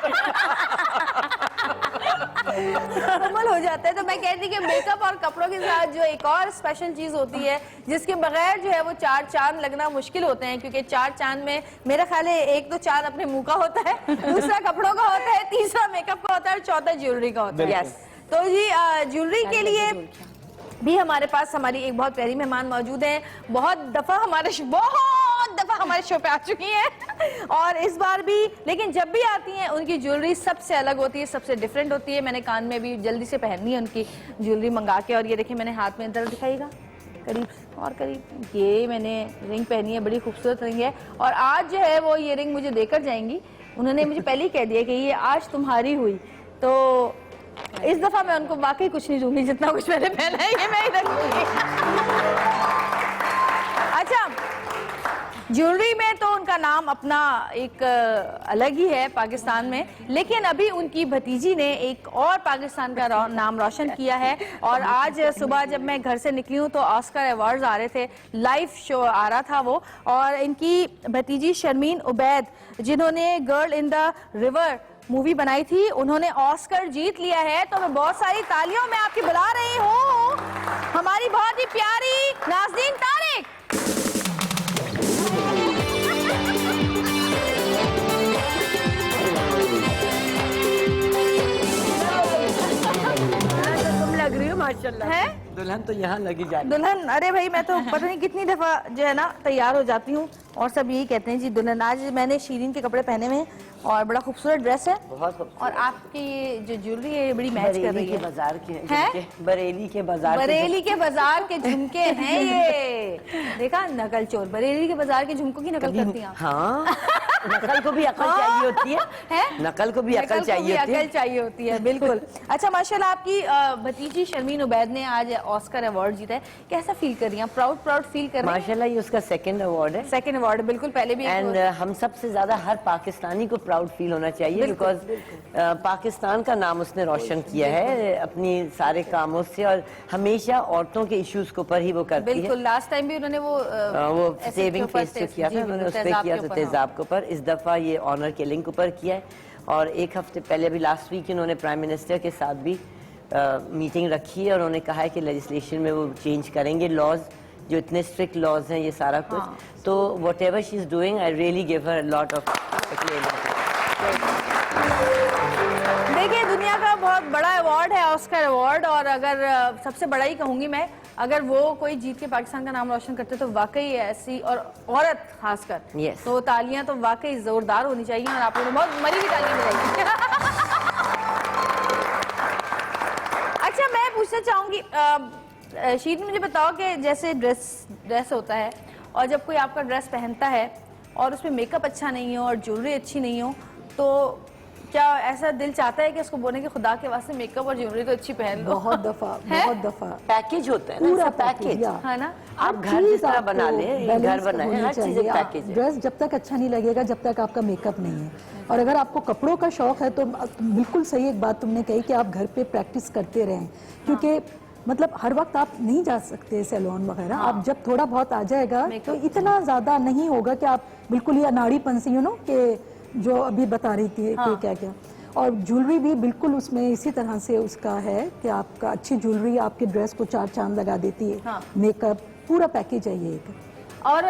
कमल हो जाता है। तो मैं कहती कि मेकअप और कपड़ों के साथ जो एक और स्पेशल चीज होती है, जिसके बगैर जो है वो 4 चांद लगना मुश्किल होते हैं, क्योंकि 4 चांद में मेरा ख्याल है एक तो चांद अपने मुंह का होता है, दूसरा कपड़ों का होता है, तीसरा मेकअप का होता है और चौथा ज्वेलरी का होता है। यस। तो जी ज्वेलरी के लिए भी हमारे पास हमारी एक बहुत प्यारी मेहमान मौजूद हैं। बहुत दफा हमारे शो पे आ चुकी हैं और इस बार भी, लेकिन जब भी आती हैं उनकी ज्वेलरी सबसे अलग होती है, सबसे डिफरेंट होती है। मैंने कान में भी जल्दी से पहननी है उनकी ज्वेलरी मंगा के। और ये देखिए, मैंने हाथ में इधर दिखाइएगा, करीब और करीब, ये मैंने रिंग पहनी है, बड़ी खूबसूरत रिंग है। और आज जो है वो ये रिंग मुझे देकर जाएंगी। उन्होंने मुझे पहले ही कह दिया कि ये आज तुम्हारी हुई। तो इस दफा मैं उनको वाकई कुछ नहीं दूंगी, जितना कुछ मैंने पहना है ये मैं ही रखूंगी। अच्छा, ज्वेलरी में तो उनका नाम अपना एक अलग ही है पाकिस्तान में, लेकिन अभी उनकी भतीजी ने एक और पाकिस्तान का नाम रोशन किया है। और आज सुबह जब मैं घर से निकली हूँ तो ऑस्कर अवार्ड्स आ रहे थे, लाइव शो आ रहा था वो, और इनकी भतीजी शर्मीन उबैद, जिन्होंने girl in the river movie बनाई थी, उन्होंने ऑस्कर जीत लिया है। तो मैं बहुत सारी तालियों में आपकी बुला रही हूँ हमारी बहुत ही प्यारी नाज़नीन तारिक। माशाल्लाह है दुल्हन तो यहाँ लगी जा रही दुल्हन। अरे भाई मैं तो पता नहीं कितनी दफा जो है ना तैयार हो जाती हूँ और सब यही कहते हैं जी दुल्हन। आज मैंने शीरीन के कपड़े पहने हुए हैं और बड़ा खूबसूरत ड्रेस है बहुत खूबसूरत। और आपकी ये जो ज्वेलरी है ये बड़ी मैच कर रही बरेली के है। बाजार के हैं? झुमके, बरेली के बाजार के बरेली के बाजार के झुमके हैं ये। देखा, नकल चोर बरेली के बाजार के झुमकों की नकल करती हैं। हाँ नकल को भी अकल चाहिए होती है, हैं? नकल को भी अकल नकल को चाहिए भी होती है। अकल चाहिए होती है, बिल्कुल। अच्छा माशाल्लाह आपकी भतीजी शर्मीन उबैद ने आज ऑस्कर अवार्ड जीता है, कैसा फील कर रही हैं? प्राउड फील कर रही हैं? माशाल्लाह ये उसका सेकंड अवार्ड है सेकंड अवार्ड, बिल्कुल। पहले भी एंड हम सबसे ज्यादा हर पाकिस्तानी को प्राउड फील होना चाहिए बिकॉज पाकिस्तान का नाम उसने रोशन किया है अपनी सारे कामों से और हमेशा औरतों के इश्यूज के ऊपर ही वो करती है। बिल्कुल, लास्ट टाइम भी उन्होंने वो सेविंग फेस जो किया था उन्होंने उस पर किया था तेजाब के ऊपर, इस दफा ये ऑनर किलिंग के ऊपर किया है। और एक हफ्ते पहले भी लास्ट वीक इन्होंने प्राइम मिनिस्टर के साथ भी मीटिंग रखी है और उन्होंने कहा है कि लेजिस्लेशन में वो चेंज करेंगे लॉज, जो इतने स्ट्रिक्ट लॉज हैं ये सारा कुछ। तो what ever she is doing I really give her lot of देखिए दुनिया का बहुत बड़ा अवार्ड है ऑस्कर अवार्ड, और अगर सबसे बड़ा ही कहूंगी मैं, अगर वो कोई जीत के पाकिस्तान का नाम रोशन करते तो वाकई ऐसी, और औरत खासकर, Yes. तो तालियां तो वाकई जोरदार होनी चाहिए और आप लोगों ने बहुत मरी हुई तालियां बजाई। अच्छा मैं पूछना चाहूंगी शीत, मुझे बताओ कि जैसे ड्रेस होता है और जब कोई आपका ड्रेस पहनता है और उसमें मेकअप अच्छा नहीं हो और ज्वेलरी अच्छी नहीं हो, तो क्या ऐसा दिल चाहता है कि उसको बोले कि खुदा के वास्ते मेकअप और ज्वेलरी तो अच्छी पहन लो? बहुत दफा पैकेज होता है ना, पूरा पैकेज है ना। आप घर जिस तरह बना ले, घर बनाए, हर चीज एक पैकेज है। ड्रेस जब तक अच्छा नहीं लगेगा जब तक आपका मेकअप नहीं है। और अगर आपको कपड़ों का शौक है तो बिल्कुल सही एक बात तुमने कही कि आप घर पे प्रैक्टिस करते रहें, क्योंकि मतलब हर वक्त आप नहीं जा सकते सैलून वगैरह। आप जब थोड़ा बहुत आ जाएगा तो इतना ज्यादा नहीं होगा कि आप बिल्कुल ये अनाड़ीपन से कि जो अभी बता रही थी कि क्या क्या। और ज्वेलरी भी बिल्कुल उसमें इसी तरह से उसका है कि आपका अच्छी ज्वेलरी आपके ड्रेस को चार चांद लगा देती है। मेकअप पूरा पैकेज है ये एक। और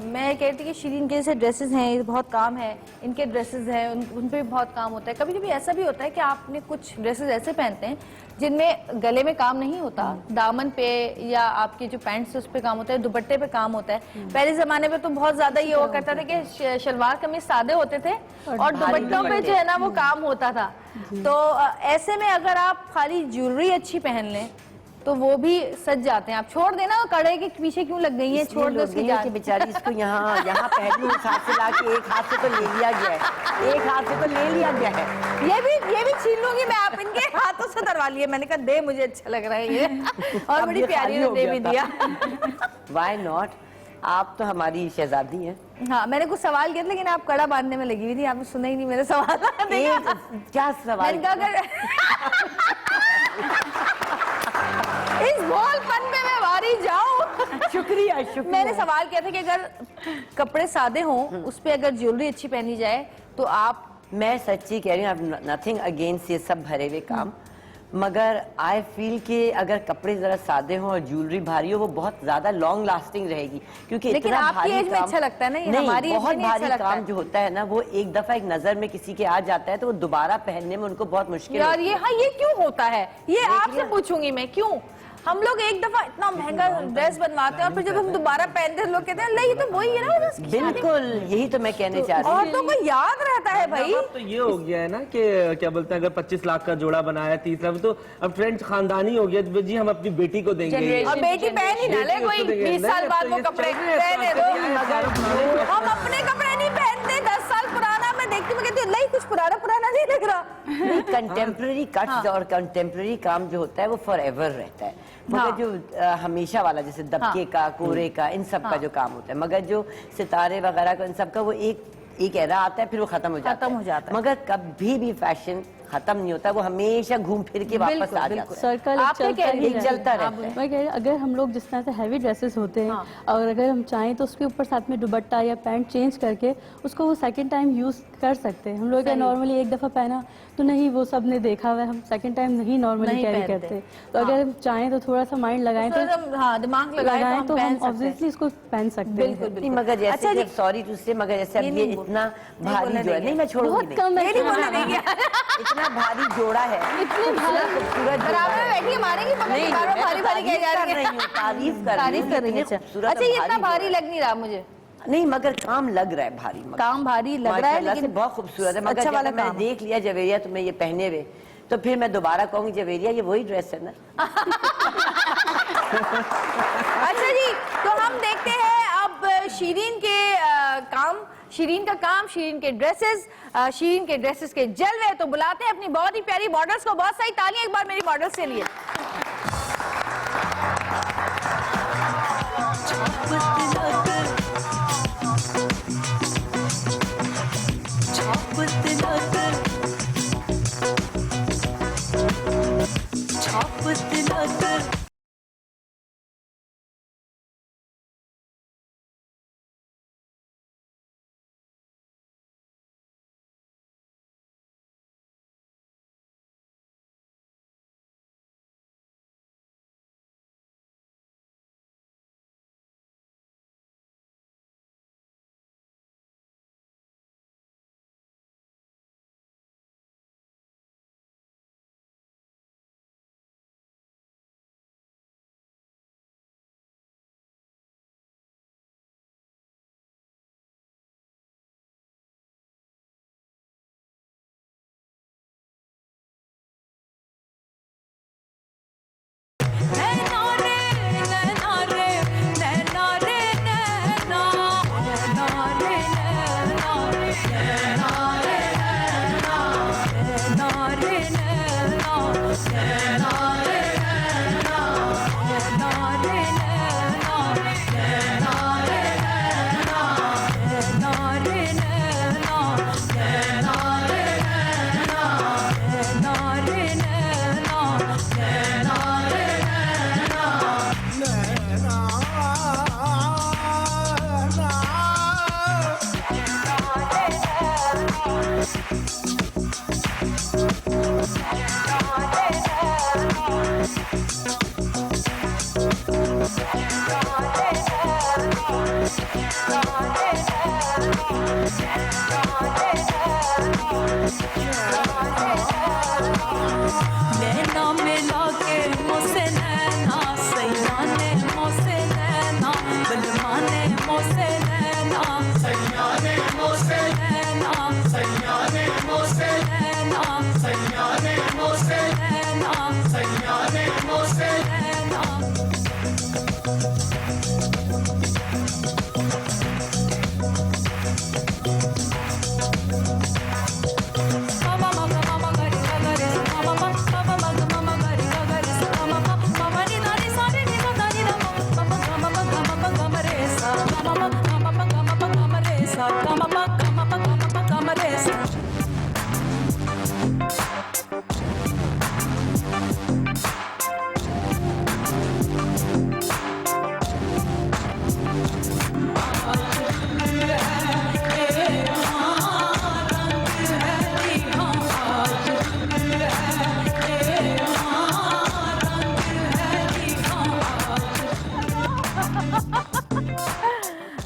मैं कहती कि शीरीन के जैसे ड्रेसेस हैं, ये बहुत काम है, इनके ड्रेसेस हैं उन पे भी बहुत काम होता है। कभी कभी ऐसा भी होता है कि आपने कुछ ड्रेसेस ऐसे पहनते हैं जिनमें गले में काम नहीं होता, दामन पे या आपके जो पैंट्स उस पे काम होता है, दुपट्टे पे काम होता है। पहले जमाने में तो बहुत ज्यादा ये हुआ करता था कि शलवार कमीज सादे होते थे और दुपट्टों पे जो है ना वो काम होता था। तो ऐसे में अगर आप खाली ज्वेलरी अच्छी पहन लें तो वो भी सज जाते हैं। आप छोड़ देना, कड़े के पीछे क्यों लग गई है, छोड़ दो उसकी जान। कि बेचारी इसको यहाँ पहली उस हाथ से लाके एक हाथ से तो ले लिया गया है, एक हाथ से तो ले लिया गया है। ये भी छीन लूंगी मैं, आप इनके हाथों से दरवा लिए। मैंने कहा दे, मुझे अच्छा लग रहा है ये, और बड़ी प्यारी ने दे भी दिया। Why not? आप तो हमारी शहजादी हैं। हाँ, मैंने कुछ सवाल किया था लेकिन आप कड़ा बांधने में लगी हुई थी, आपने सुना ही नहीं मेरे सवाल। क्या सवाल? मैंने कहा अगर इस बोलपन में मैं वारी जाऊं। शुक्रिया। मैंने सवाल किया था कि अगर कपड़े सादे हों उस पे अगर ज्वेलरी अच्छी पहनी जाए तो आप। मैं सच्ची कह रही हूँ, नथिंग अगेंस्ट ये सब भरे हुए काम, मगर आई फील कि अगर कपड़े जरा सादे हों और ज्वेलरी भारी हो वो बहुत ज्यादा लॉन्ग लास्टिंग रहेगी, क्योंकि लेकिन इतना आपकी भारी एज में काम अच्छा लगता है ना ये, नहीं, हमारी बहुत भारी काम है। जो होता है ना वो एक दफा एक नजर में किसी के आ जाता है तो वो दोबारा पहनने में उनको बहुत मुश्किल यार ये ये क्यों होता है, ये आपसे पूछूंगी मैं, क्यों हम लोग एक दफा इतना महंगा ड्रेस बनवाते हैं और फिर जब हम दोबारा पहनते हैं लोग कहते हैं ये तो वही है ना। बिल्कुल यही तो मैं कहने चाह रही हूँ। औरतों को याद रहता है भाई। तो ये हो गया है ना कि क्या बोलते हैं, अगर 25 लाख का जोड़ा बनाया 30 लाख, तो अब ट्रेंड खानदानी हो गया, तो जी हम अपनी बेटी को देंगे। और बेटी पहन ही ना ले कोई 20 साल बाद वो कपड़े पहने दो, हम अपने कपड़े नहीं पहनते 10 साल पुराना। मैं देखती हूँ कहती हूँ नहीं कुछ पुराना नहीं लग रहा। कंटेम्प्रेरी कट्स और कंटेम्प्रेरी काम जो होता है वो फॉर एवर रहता है, मगर जो हमेशा वाला जैसे दबके का, कोरे का, इन सब का जो काम होता है, मगर जो सितारे वगैरह का इन सब का वो एक एरा आता है फिर वो खत्म हो जाता है। मगर कभी भी फैशन खत्म नहीं होता, वो हमेशा घूम फिर के वापस आ जाता है। सर्कल चलता रहता है। मैं कह रही हूँ अगर हम लोग जिस तरह से हैवी ड्रेसेस होते हैं और अगर हम चाहें तो उसके ऊपर साथ में दुपट्टा या पैंट चेंज करके उसको वो सेकंड टाइम यूज कर सकते हैं। हम लोग नॉर्मली एक दफा पहना तो नहीं, वो सब ने देखा हुआ है, हम सेकंड टाइम नहीं नॉर्मली कैरी करते। तो अगर हम चाहें तो थोड़ा सा माइंड लगाएं तो दिमाग लगाएं तो हम ऑब्वियसली इसको पहन सकते हैं। बिल्कुल। मगर जैसे सॉरी टू से, मगर जैसे अब ये इतना भारी जो है, नहीं मैं छोड़ूंगी बहुत कम है। इतना इतना भारी जोड़ा है, खूबसूरत बराबर में बैठी मारेंगी नहीं, बार मैं भारी भारी कह जा रही है। तारीफ कर रही हूँ। अच्छा ये इतना भारी लग नहीं रहा मुझे। नहीं मगर काम लग रहा है भारी, मगर काम भारी लग रहा है लेकिन बहुत खूबसूरत है। मगर अच्छा वाला जब मैंने काम। देख लिया जवेरिया तुम्हें ये पहने हुए, तो फिर मैं दोबारा कहूंगी जवेरिया ये वही ड्रेस है ना। अच्छा जी, तो हम देखते हैं अब शीरीन के काम, शीरीन का काम, शीरीन के ड्रेसेस, शीरीन के ड्रेसेस के जलवे। तो बुलाते हैं अपनी बहुत ही प्यारी मॉडल्स को। बहुत सारी तालियां एक बार मेरी मॉडल्स के लिए।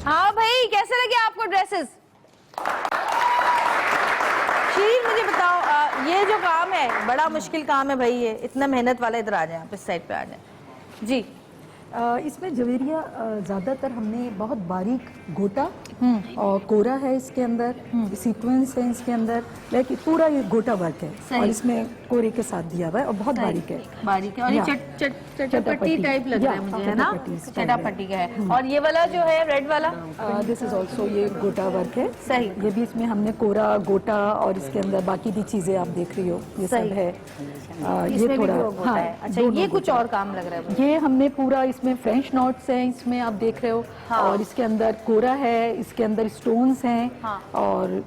हाँ भाई, कैसे लगे आपको ड्रेसेस? शीरीन मुझे बताओ, ये जो काम है बड़ा मुश्किल काम है भाई, ये इतना मेहनत वाला। इधर आ जाए, आप इस साइड पे आ जाए जी। इसमें जवेरिया ज़्यादातर हमने बहुत बारीक गोटा और कोरा है इसके अंदर, सीक्वेंस है इसके अंदर, लेकिन पूरा ये गोटा वर्क है और इसमें कोरे के साथ दिया हुआ है और बहुत बारीक है। बारीक है और ये चटापट्टी टाइप लग रहा है मुझे, है ना? चटापट्टी का है। और ये वाला जो है रेड वाला, दिस इज ऑल्सो ये गोटा वर्क है। सही। ये भी इसमें हमने कोरा गोटा और इसके अंदर बाकी भी चीजें आप देख रही हो ये सब है। ये थोड़ा हाँ, अच्छा ये कुछ और काम लग रहा है। ये हमने पूरा इसमें फ्रेंच नॉट्स हैं, इसमें आप देख रहे हो। हाँ। और इसके अंदर कोरा है, इसके अंदर स्टोन्स हैं। हाँ। और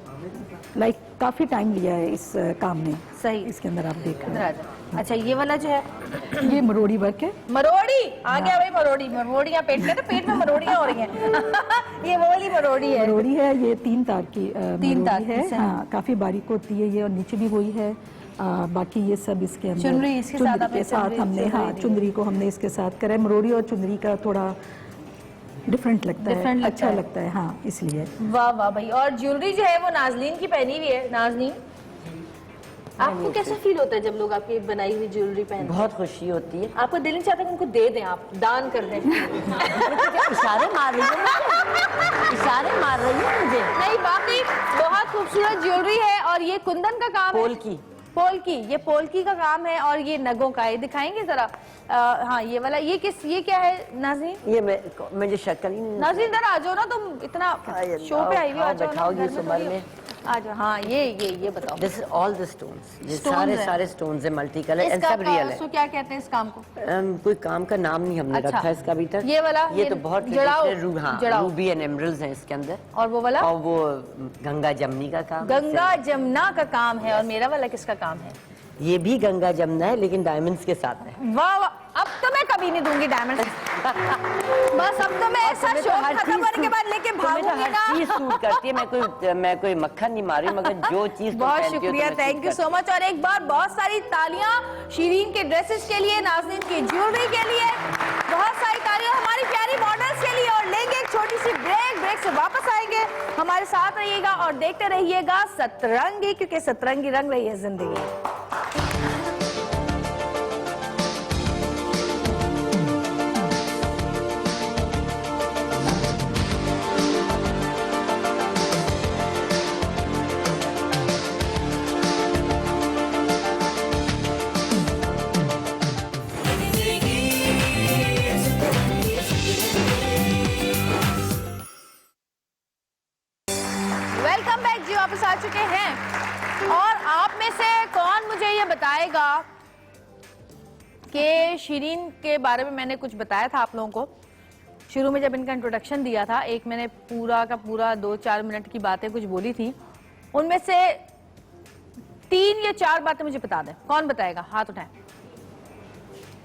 लाइक काफी टाइम लिया है इस काम में। सही। इसके अंदर आप देख रहे हो। अच्छा ये वाला जो है ये मरोड़ी वर्क है। मरोड़ी आ गया भाई, मरोड़ी। मरोड़ियाँ पेट में, तो पेट में मरोड़ियाँ हो रही हैं। ये वो वाली मरोड़ी है। मरोड़ी है, ये 3 तार की 3 तार है। हाँ, काफी बारीक होती है ये, और नीचे भी वही है। बाकी ये सब इसके अंदर चुनरी इसके साथ हमने, हाँ चुनरी को हमने इसके साथ करा है। मरोड़ी और चुनरी का थोड़ा डिफरेंट लगता है, अच्छा लगता है। हाँ इसलिए। वाह वाह भाई। और ज्वेलरी जो है वो नाजनीन की पहनी हुई है। नाजनीन आपको कैसा फील होता है जब लोग आपकी बनाई हुई ज्वेलरी पहनते हैं? बहुत खुशी होती है। आपको दिल नहीं चाहता कि उनको दे दें, आप दान कर दें? इशारे मार रही है मुझे, इशारे मार रही है मुझे। नहीं, वाकई बहुत खूबसूरत ज्वेलरी है और ये कुंदन का काम पोल है। की, पोल्की, ये पोल्की का काम है और ये नगों का है। दिखाएंगे जरा? हाँ, ये वाला, ये क्या है नाज़रीन? ये मुझे शक्ल ही नहीं। नाज़रीन इधर आ जाओ ना, तुम इतना शो पे आई हुई, आ जाओ ना, दिखाओगी घर में इस उम्र थोड़ी में। आ जाओ। हाँ, ये बताओ। This is all the stones, ये Stones है। सारे स्टोन्स है, मल्टी कलर एंड इसका सब रियल है। इसको क्या कहते हैं इस काम को? कोई काम का नाम नहीं हमने अच्छा। रखा इसका अभी तक। ये वाला? ये तो बहुत जड़ाऊ, जड़ाऊ। रूबी एंड एमरल्ड्स हैं इसके अंदर। और वो वाला? और वो गंगा जमनी का काम है। गंगा जमुना का काम है। और मेरा वाला किसका काम है? ये भी गंगा जमुना है लेकिन डायमंड्स के साथ है। वाह वाह, अब तो मैं कभी नहीं दूंगी डायमंड। बस अब तो मैं ऐसा शौक खत्म होने के बाद लेके भागूंगी ना। चीज सूट करती है, मैं कोई मक्खन नहीं मारी, मगर जो चीज तुम बहुत पहनती हो शुक्रिया, तुम्हें thank you suit so much. और एक बार बहुत सारी तालियां शीरीन के ड्रेसेस के लिए, नाज़रीन की ज्वेलरी के लिए, बहुत सारी तालियां हमारी प्यारी मॉडल्स के लिए। और लेंगे एक छोटी सी ब्रेक से वापस आएंगे। हमारे साथ रहिएगा और देखते रहिएगा सतरंगी, क्योंकि सतरंगी रंग रही है जिंदगी। वेलकम बैक जी, वापस आ चुके हैं। और आप में से कौन मुझे ये बताएगा कि शीरीन के बारे में मैंने कुछ बताया था आप लोगों को शुरू में जब इनका इंट्रोडक्शन दिया था। एक मैंने पूरा का पूरा 2-4 मिनट की बातें कुछ बोली थी, उनमें से 3 या 4 बातें मुझे बता दें। कौन बताएगा? हाथ उठाएं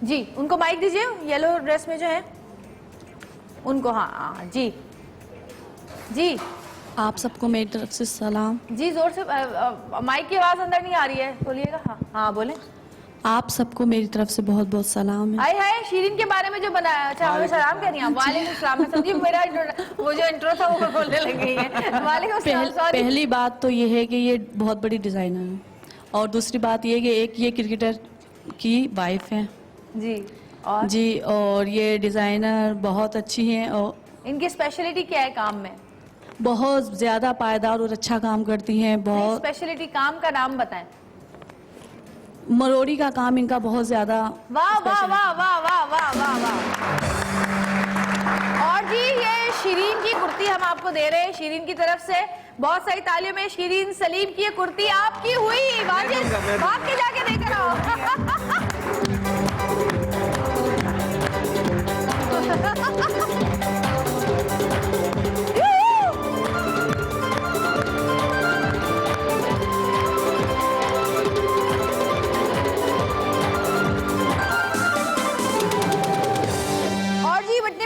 जी। उनको माइक दीजिए, येलो ड्रेस में जो है उनको। हाँ जी जी आप सबको मेरी तरफ से सलाम। जी, जोर से। माइक की आवाज अंदर नहीं आ रही है, बोलिएगा। हाँ हाँ, बोले। आप सबको मेरी तरफ से बहुत बहुत सलाम है। हाय हाय, शीरीन के बारे में जो बनाया। अच्छा, हमें सलाम कह रही हैं। वालेकुम सलाम। मैं समझी मेरा वो जो इंट्रो था वो बोलने लग गई है। वालेकुम सलाम। सॉरी। पहली बात तो ये है कि ये बहुत बड़ी डिजाइनर है, और दूसरी बात ये कि एक ये क्रिकेटर की वाइफ है जी। और जी, और ये डिजाइनर बहुत अच्छी हैं और इनकी स्पेशलिटी क्या है काम में? बहुत ज्यादा पायदार और अच्छा काम करती हैं। बहुत स्पेशलिटी, काम का नाम बताएं। मरोड़ी का काम इनका बहुत ज्यादा। वाह वाह वाह वाह वाह वाह वाह वाह। और जी, ये शीरीन की कुर्ती हम आपको दे रहे हैं शीरीन की तरफ से। बहुत सारी तालियों में शीरीन सलीम की ये कुर्ती आपकी हुई। भाग के जाके देकर आओ।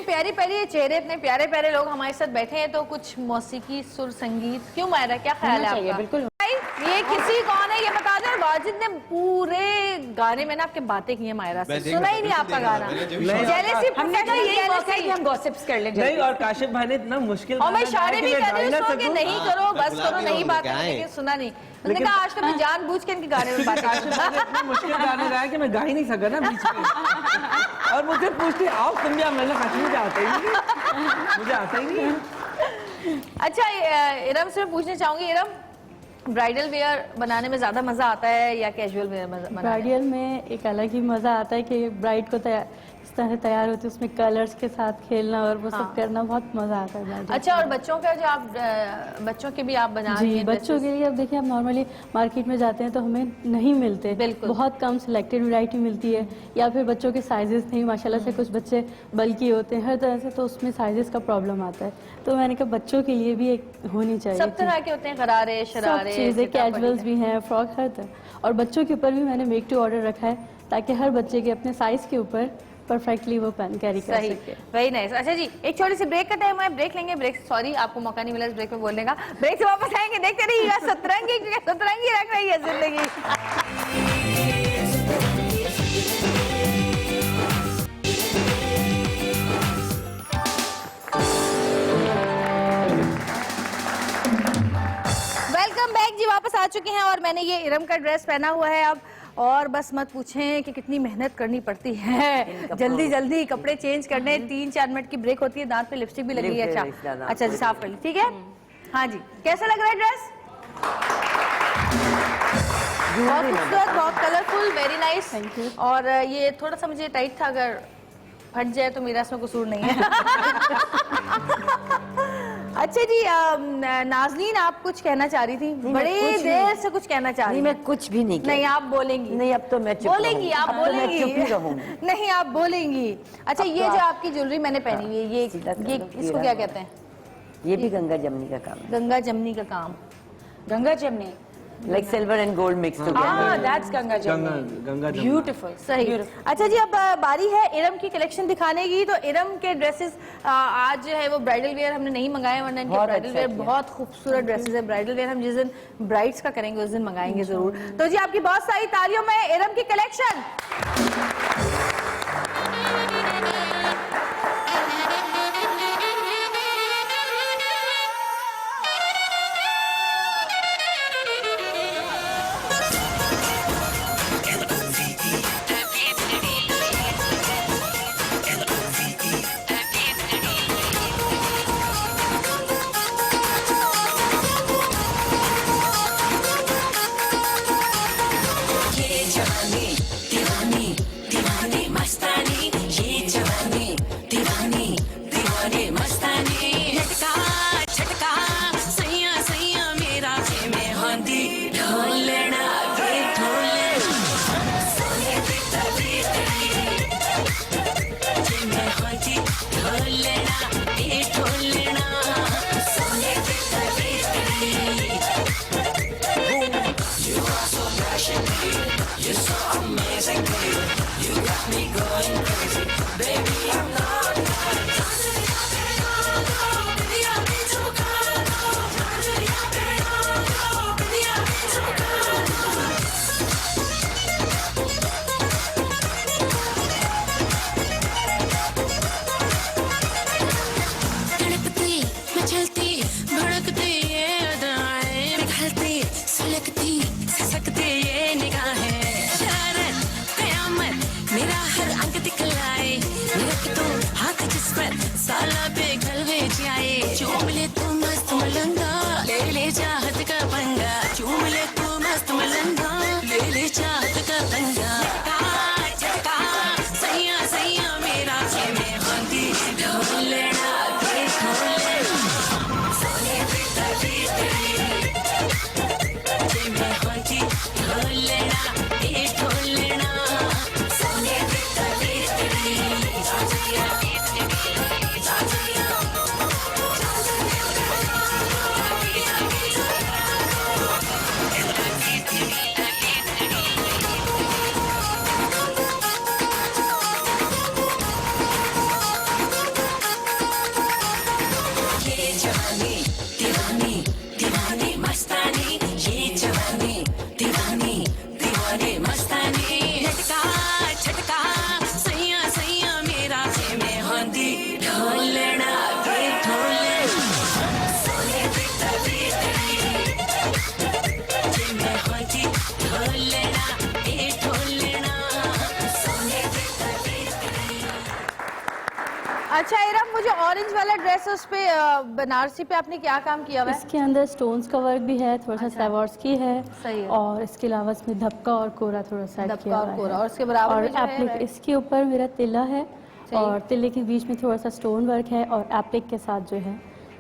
प्यारे प्यारे चेहरे, इतने प्यारे प्यारे लोग हमारे साथ बैठे हैं, तो कुछ मौसीकी सुर संगीत क्यों? मायरा, क्या ख्याल है आपका? बिल्कुल। ये किसी कौन है ये बता दो। वाजिद ने पूरे गाने में ना आपके बातें की हैं मायरा से, सुना ही नहीं आपका गाना। जेलसी, हमने कहा यही मौका है कि हम गॉसिप्स कर लें। नहीं, और काशिफ भाई ने इतना मुश्किल और मैं गाना इशारे भी गाया कर रही कि मैं हूँ कि नहीं करो, बस करो, नहीं बात करो, गाएं। लेकिन सुना नहीं। उन्होंने कहा आज तो मैं जानबूझ के इनके गाने में बात काशिफ भाई ने इतना मुश्किल गाना गाया कि मैं गा ही नहीं सका ना बीच में। और मुझसे पूछते आओ तुम भी। मैंने कहा मुझे आता ही नहीं, मुझे आता ही नहीं। अच्छा, इरम से मैं पूछना चाहूंगी, इरम, ब्राइडल वेयर बनाने में ज्यादा मजा आता है या कैजुअल वेयर बनाने में? ब्राइडल में एक अलग ही मजा आता है कि ब्राइड को इस तरह तैयार होती है, उसमें कलर्स के साथ खेलना और वो सब करना बहुत मजा आता है ब्राइडल। अच्छा, और बच्चों का जो आप बच्चों के भी आप बना रही जी, हैं बच्चों के लिए अब देखिए, आप नॉर्मली मार्केट में जाते हैं तो हमें नहीं मिलते, बिल्कुल। बहुत कम सिलेक्टेड वैरायटी मिलती है, या फिर बच्चों के साइजेस नहीं, माशाल्लाह से कुछ बच्चे बल्कि होते हैं हर तरह से, तो उसमें साइजेस का प्रॉब्लम आता है। तो मैंने कहा बच्चों के लिए भी एक होनी चाहिए। सब तरह के होते हैं, गरारे, शरारे, सब चीज़ें, कैजुअल्स भी हैं, फ्रॉक, हर तरह। और बच्चों के ऊपर भी मैंने मेक टू ऑर्डर रखा है ताकि हर बच्चे के अपने साइज के ऊपर परफेक्टली वो पेन कैरी कर सके। Very nice. अच्छा जी, एक छोटी सी ब्रेक का टाइम है, ब्रेक लेंगे। ब्रेक, सॉरी आपको मौका नहीं मिला इस ब्रेक में बोलने का। ब्रेक से वापस आएंगे, देखते रहिएगा सतरंगी, क्योंकि सतरंगी रख रही है जिंदगी। वेलकम बैक जी, वापस आ चुके हैं और मैंने ये इरम का ड्रेस पहना हुआ है अब, और बस मत पूछें कि कितनी मेहनत करनी पड़ती है जल्दी जल्दी कपड़े चेंज करने, 3-4 मिनट की ब्रेक होती है, दांत पे लिपस्टिक भी लगी है। अच्छा जी, साफ कर ली, ठीक है। हाँ जी, कैसा लग रहा है ड्रेस? बहुत खूबसूरत, बहुत colourful, very nice. Thank you. और ये थोड़ा सा मुझे टाइट था, अगर फट जाए तो मेरा इसमें कसूर नहीं है। अच्छा जी, नाज़नीन आप कुछ कहना चाह रही थी, बड़ी देर से कुछ कहना चाह रही नहीं, मैं कुछ भी नहीं नहीं, आप बोलेंगी। नहीं, अब तो मैं चुप बोलेंगी, आप बोलेंगी। चुप ही रहूंगी। नहीं, आप बोलेंगी। अच्छा, ये जो आपकी ज्वेलरी मैंने पहनी हुई है, ये इसको क्या कहते हैं? ये भी गंगा जमनी का काम है। गंगा जमनी का काम। गंगा जमनी, like silver and gold mix that's Ganga जमनी, गंगा जमनी। ब्यूटीफुल, सही। अच्छा जी, अब बारी है इरम की कलेक्शन दिखाने की। तो इरम के ड्रेसेस आज जो है वो ब्राइडल वेयर हमने नहीं मंगाए, वरना इनके बहुत ब्राइडल अच्छा वेयर किया। बहुत खूबसूरत ड्रेसेस है। ब्राइडल वेयर हम जिस दिन ब्राइड्स का करेंगे उस दिन मंगाएंगे जरूर। तो जी, आपकी बहुत सारी तालियों में इरम की कलेक्शन। अच्छा इरम, वो जो ऑरेंज वाला ड्रेस है उस पे बनारसी पे आपने क्या काम किया हुआ है? इसके अंदर स्टोन्स का वर्क भी है, थोड़ा सा सैवॉर्स की है। सही है। और इसके अलावा इसमें धपका और कोरा थोड़ा सा ऐड किया और हुआ है। कोरा, और इसके बराबर और में जो है एप्लिक, इसके ऊपर मेरा तिला है और तिले के बीच में थोड़ा सा स्टोन वर्क है और एप्लिक के साथ जो है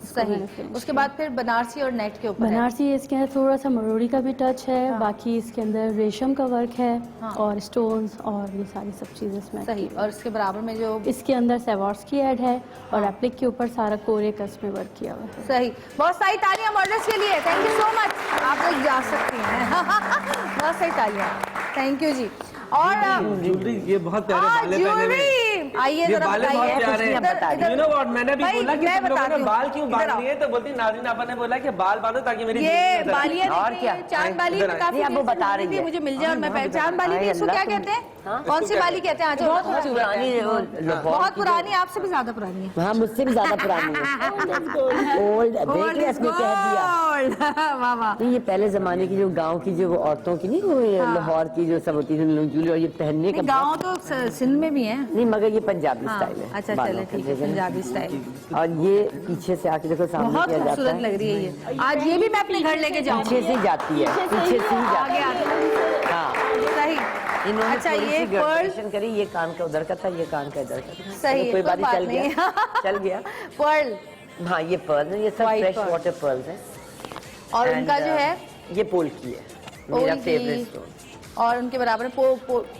सही। उसके बाद फिर बनारसी और नेट के ऊपर है। बनारसी, इसके अंदर थोड़ा सा मरोड़ी का भी टच है। बाकी इसके अंदर रेशम का वर्क है और स्टोन्स और ये सारी सब चीजें इसमें सही। और इसके बराबर में जो इसके अंदर सैवॉर्स की ऐड है और एप्लिक के ऊपर सारा कोरे कस में वर्क किया हुआ है। सही। बहुत सारी तालियां मॉडल्स के लिए, थैंक यू सो मच। आप लोग जा सकती हैं। बहुत सारी तालियां, थैंक यू जी। और ज्वेलरी, ये बहुत प्यारे बाले पहने हुए हैं। आइए ये जरा बाले बहुत प्यारे हैं। बताइए। You know what, मैंने भी भाई, बोला कि मैं तुम लोगों ने बताती बाल क्यों हूँ। बांध इधर आओ। लिए, तो बोलती नाज़रीन आपा ने बोला कि बाल बांधो ताकि मेरी ये जिंदगी नजर आए। बालियां और क्या? चांद बाली में काफी नहीं, अब वो देर से बता मिल रही है। मुझे मिल जाए और मैं पहचान बाली हाय थी। इसको अल्लाह, क्या तुम कहते हैं? कौन सी वाली कहते हैं? अच्छा, बहुत पुरानी है वो, बहुत पुरानी, आपसे भी ज्यादा पुरानी है। हाँ मुझसे भी ज्यादा पुरानी है। ओल्ड देख लिया इसने कह दिया। वाह वाह। तो ये पहले जमाने की जो गांव की जो औरतों की नहीं वो ये लाहौर की जो सब होती थी लुंगी, और ये पहनने का गाँव तो सिंध में भी है। नहीं मगर ये पंजाबी स्टाइल है। अच्छा चले ठीक है, पंजाबी स्टाइल। और ये पीछे से आके देखो सामने बहुत किया जाता खूबसूरत है। लग रही है ये। आज ये भी मैं अपने घर लेके जाऊंगी। पीछे से ही जाती है, पीछे से ही जाती आगे है। आगे हाँ सही। इन्होंने अच्छा, थोड़ी ये सी पर्ल गड़बड़ेशन करी, ये कान का उधर का था, ये कान का इधर का था। सही है, कोई कोई बात बात चल नहीं गया, चल गया। पर्ल हाँ ये पर्ल है, ये सब White fresh pearl। Water pearls है। और उनका जो है ये पोल की है, मेरा की। Favourite stone. और उनके बराबर में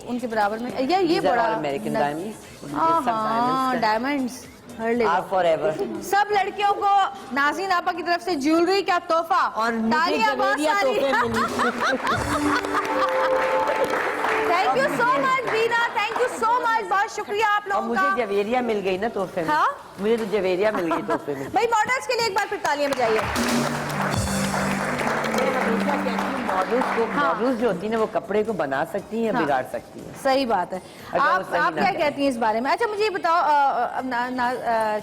उनके बराबर में ये बड़ा अमेरिकन डायमंड्स, हाँ डायमंड्स आर फॉरएवर। सब लड़कियों को नाज़रीन आपा की तरफ से ज्वेलरी का तोहफा और मुझे तालियां बहुत जवेरिया सारी। तोहफे मिली। Thank you so much Bina, thank you so much, बहुत शुक्रिया आप और लोगों मुझे का। जवेरिया मिल गई ना तोहफे में। हाँ? मुझे तो जवेरिया मिल गई तोहफे में। भाई मॉडल्स के लिए एक बार फिर तालियां बजाइए। मैं हमेशा कहती हूँ मॉडल्स जो होती है ना वो कपड़े को बना सकती हैं, बिगाड़ सकती हैं। सही बात है। अगर वो आप सही ना क्या करें। कहती हैं इस बारे में? अच्छा मुझे ये बताओ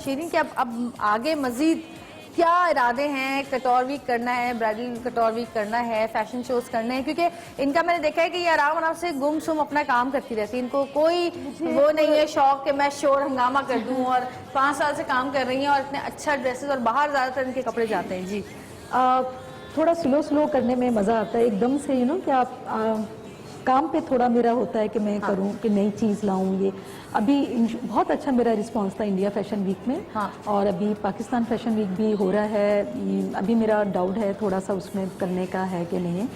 शीरीन कि अब आगे मजीद क्या इरादे हैं? कटोर वीक करना है, ब्राइडल कटोर वीक करना है, फैशन शोज करने हैं? क्योंकि इनका मैंने देखा है कि ये आराम से गुमसुम अपना काम करती रहती है, इनको कोई वो नहीं है शौक कि मैं शोर हंगामा कर दूं। और 5 साल से काम कर रही हैं और इतने अच्छा ड्रेसेस, और बाहर ज्यादातर इनके कपड़े जाते हैं। जी थोड़ा स्लो करने में मज़ा आता है, एकदम से कि आप काम पे थोड़ा मेरा होता है कि मैं करूं कि नई चीज़ लाऊं। ये अभी बहुत अच्छा मेरा रिस्पांस था इंडिया फैशन वीक में। और अभी पाकिस्तान फैशन वीक भी हो रहा है। अभी मेरा डाउट है थोड़ा सा उसमें करने का है कि नहीं,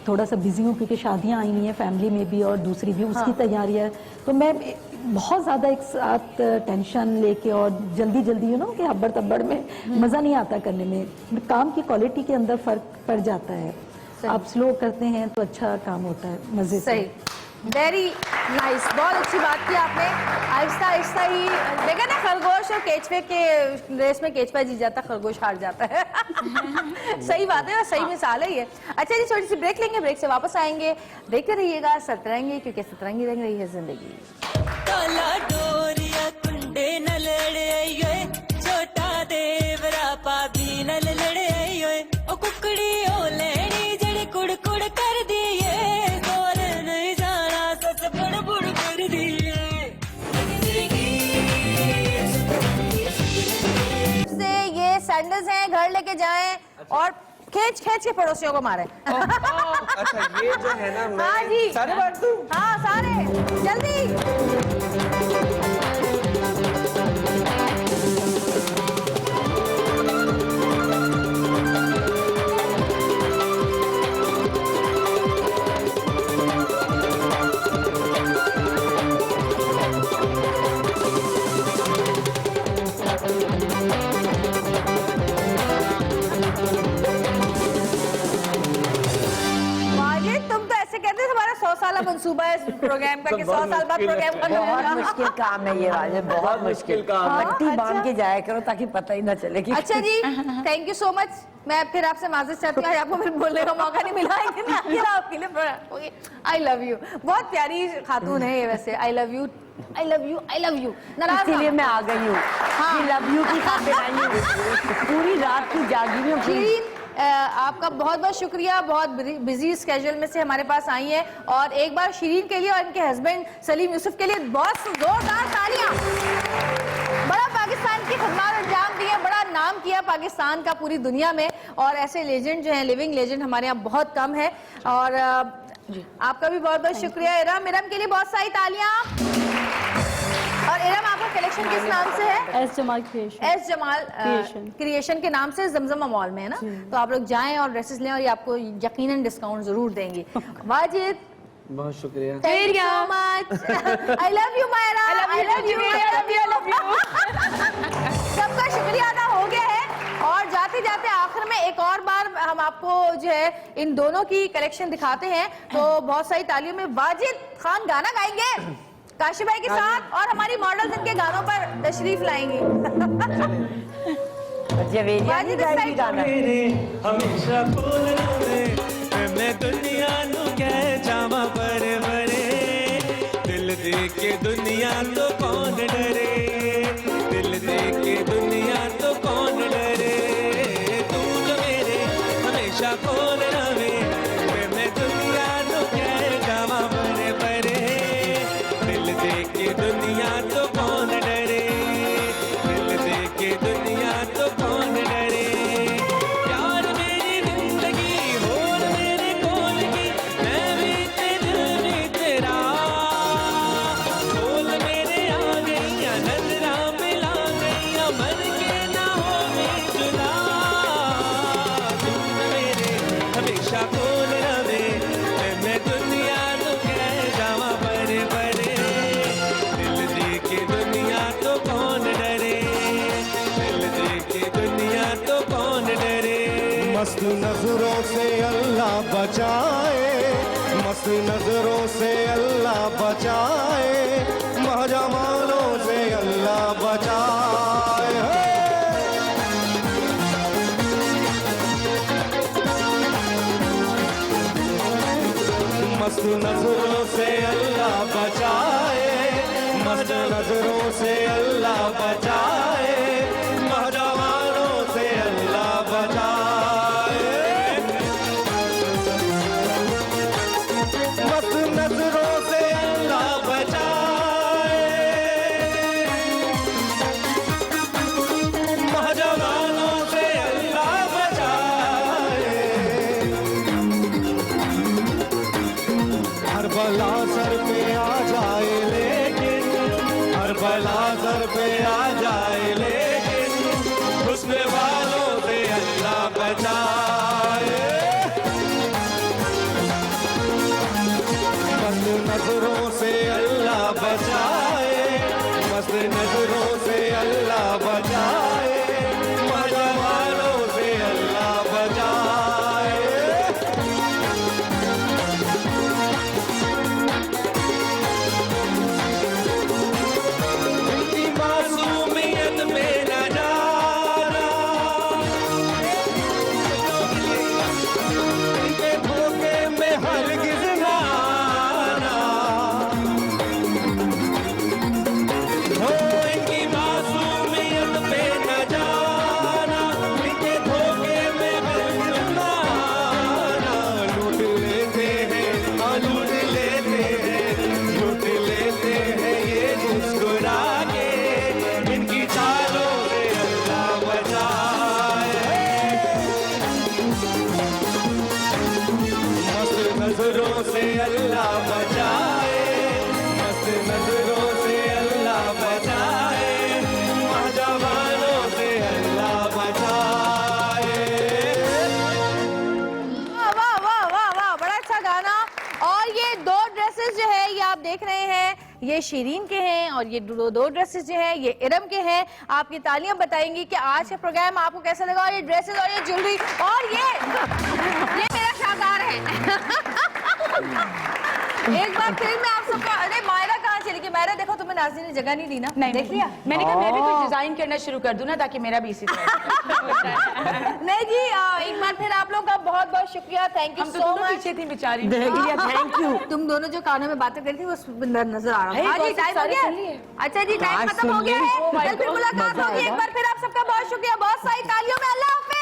थोड़ा सा बिजी हूँ क्योंकि शादियाँ आई हुई हैं फैमिली में भी और दूसरी भी उसकी तैयारियाँ। तो मैं बहुत ज़्यादा एक साथ टेंशन लेके और जल्दी कि हब्बड़ तब्बड़ में मज़ा नहीं आता करने में। काम की क्वालिटी के अंदर फ़र्क पड़ जाता है। आप स्लो करते हैं तो अच्छा काम होता है, मज़े से। सही, वेरी नाइस, बहुत अच्छी बात की आपने। आहिस्ता आहिस्ता ही देखा ना, खरगोश और केचवे के रेस में केचवा जीत जाता, खरगोश हार जाता है। सही बात है, सही मिसाल है ये। अच्छा जी, छोटी सी ब्रेक लेंगे, ब्रेक से वापस आएंगे। देखते रहिएगा सतरंगी, क्योंकि सतरंगी रंग रही है जिंदगी। काला डोरिया कुंडे न लड़े छोटा देवरा पाबी न लड़े ओ कुकड़ी ओ लेनी जड़ी कुड़ कुड़ कर दिए गोर नहीं जाना सच बड़ बुड़ कर दिए। से ये सैंडल्स हैं, घर लेके जाएं और खींच के पड़ोसियों को मारे। अच्छा ये जो है ना, मैं हाँ जी, सारे बांट दूं? हाँ सारे, जल्दी। मंसूबा है इस प्रोग्राम का कि 100 साल बाद प्रोग्राम खत्म बहुत होगा। मुश्किल काम है ये वाले, बहुत मुश्किल काम। मट्टी बांध के जाया करो ताकि पता ही ना चले कि। अच्छा जी, थैंक यू सो मच। मैं फिर आपसे माजरत चाहती हूँ, आपको फिर बोलने का मौका नहीं मिला है आपके लिए। आई लव यू, बहुत प्यारी खातून है ये वैसे। आई love you, I love you, I love you. नाराज इसीलिए मैं आ गई हूँ, लव यू की खातिर आई हूँ। पूरी रात की जागी हूँ। शीरीन, आपका बहुत बहुत शुक्रिया, बहुत बिजी स्केड्यूल में से हमारे पास आई हैं। और एक बार शीरीन के लिए और इनके हस्बैंड सलीम यूसुफ के लिए बहुत जोरदार तालियां। बड़ा पाकिस्तान की खदमात अंजाम दी है, बड़ा नाम किया पाकिस्तान का पूरी दुनिया में। और ऐसे लेजेंड जो हैं, लिविंग लेजेंड हमारे यहाँ बहुत कम है। और आपका भी बहुत बहुत शुक्रिया। इरम के लिए बहुत सारी तालियां। और इरम, आपका कलेक्शन किस नाम से है? S Jamal creation. S Jamal creation के नाम से जमजमा मॉल में है ना, तो आप लोग जाएं और ड्रेसेस लें और ये आपको यकीनन डिस्काउंट जरूर देंगे। वाजिद, बहुत शुक्रिया, thank you so much. I love you Myra, I love you, सबका शुक्रिया अदा हो गया है। और जाते जाते आखिर में एक और बार हम आपको जो है इन दोनों की कलेक्शन दिखाते हैं। तो बहुत सारी तालियों में वाजिद खान गाना गाएंगे काशी भाई के साथ, और हमारी मॉडल्स इनके गानों पर तशरीफ लाएंगी। वाजिद गाएगी गाना। हमेशा बोलने मैं दुनिया नु कह जावा बड़े बड़े दिल नजरों से अल्लाह बचाए, मस्त नजरों से अल्लाह बचाए, महजमानों से अल्लाह बचाए। मस्त नजरों से अल्लाह बचाए, मस्त नजरों से अल्लाह बचाए, महजमानों से अल्लाह बचाए। मस्त नजरों से अल्लाह बचाए, महजमानों से अल्लाह बचाए। हर बला सर पे आ जाए लेकिन, हर बला सर पे आ जाए लेकिन, हुस्न वालों से अल्लाह बचाए। मस्त नजरों से अल्लाह बचाए, मस्त नजरों से अल्लाह बचाए, मजा वालों से अल्लाह बचाए। उनकी मासूमियत में न जाना, उनके धोखे में हरगिज़ न आना। हो इनकी मासूमियत पे न जाना, इनके धोखे में हरगिज़ न आना। लूट लेते हैं, लूट लेते हैं, लूट लेते हैं ये मुस्कुरा के, इनकी चालों से अल्लाह बचाए। मस्त नजरों से अल्लाह बचाए, मस्त नजरों से अल्लाह बचाए, नौजवानों से अल्लाह बचाए। वाह वाह वाह वाह वाह, बड़ा अच्छा गाना। और ये दो ड्रेसेस जो है ये आप देख रहे हैं, ये शीरीन के हैं और ये दो ड्रेसेस जो है ये इरम के हैं। आपकी तालियां बताएंगी कि आज का प्रोग्राम आपको कैसा लगा, और ये ड्रेसेस और ये ज्वेलरी और ये मेरा शाहकार है। एक बार फिर मैं आप सबको, अरे मायरा कहाँ चली गई? मायरा देखो, तुम्हें नाज़रीन ने जगह नहीं दी ना, नहीं देख लिया। मैंने कहा मैं भी कुछ डिजाइन करना शुरू कर दूं ना, ताकि मेरा भी इसी तरह। नहीं जी, एक बार फिर आप लोग का बहुत बहुत शुक्रिया, थैंक यू हम तो सो दोनों मच। पीछे थी बेचारी। Thank you. तुम दोनों जो कानों में बातें करती थी वो नजर आ रहा है। हाँ जी, बहुत टाइम हो सारे गया। सुन लिए। अच्छा जी, टाइम खत्म हो गया है। कल फिर मुलाकात होगी। एक बार फिर आप सबका बहुत शुक्रिया, बहुत सारी तालियों में। अल्लाह हाफिज।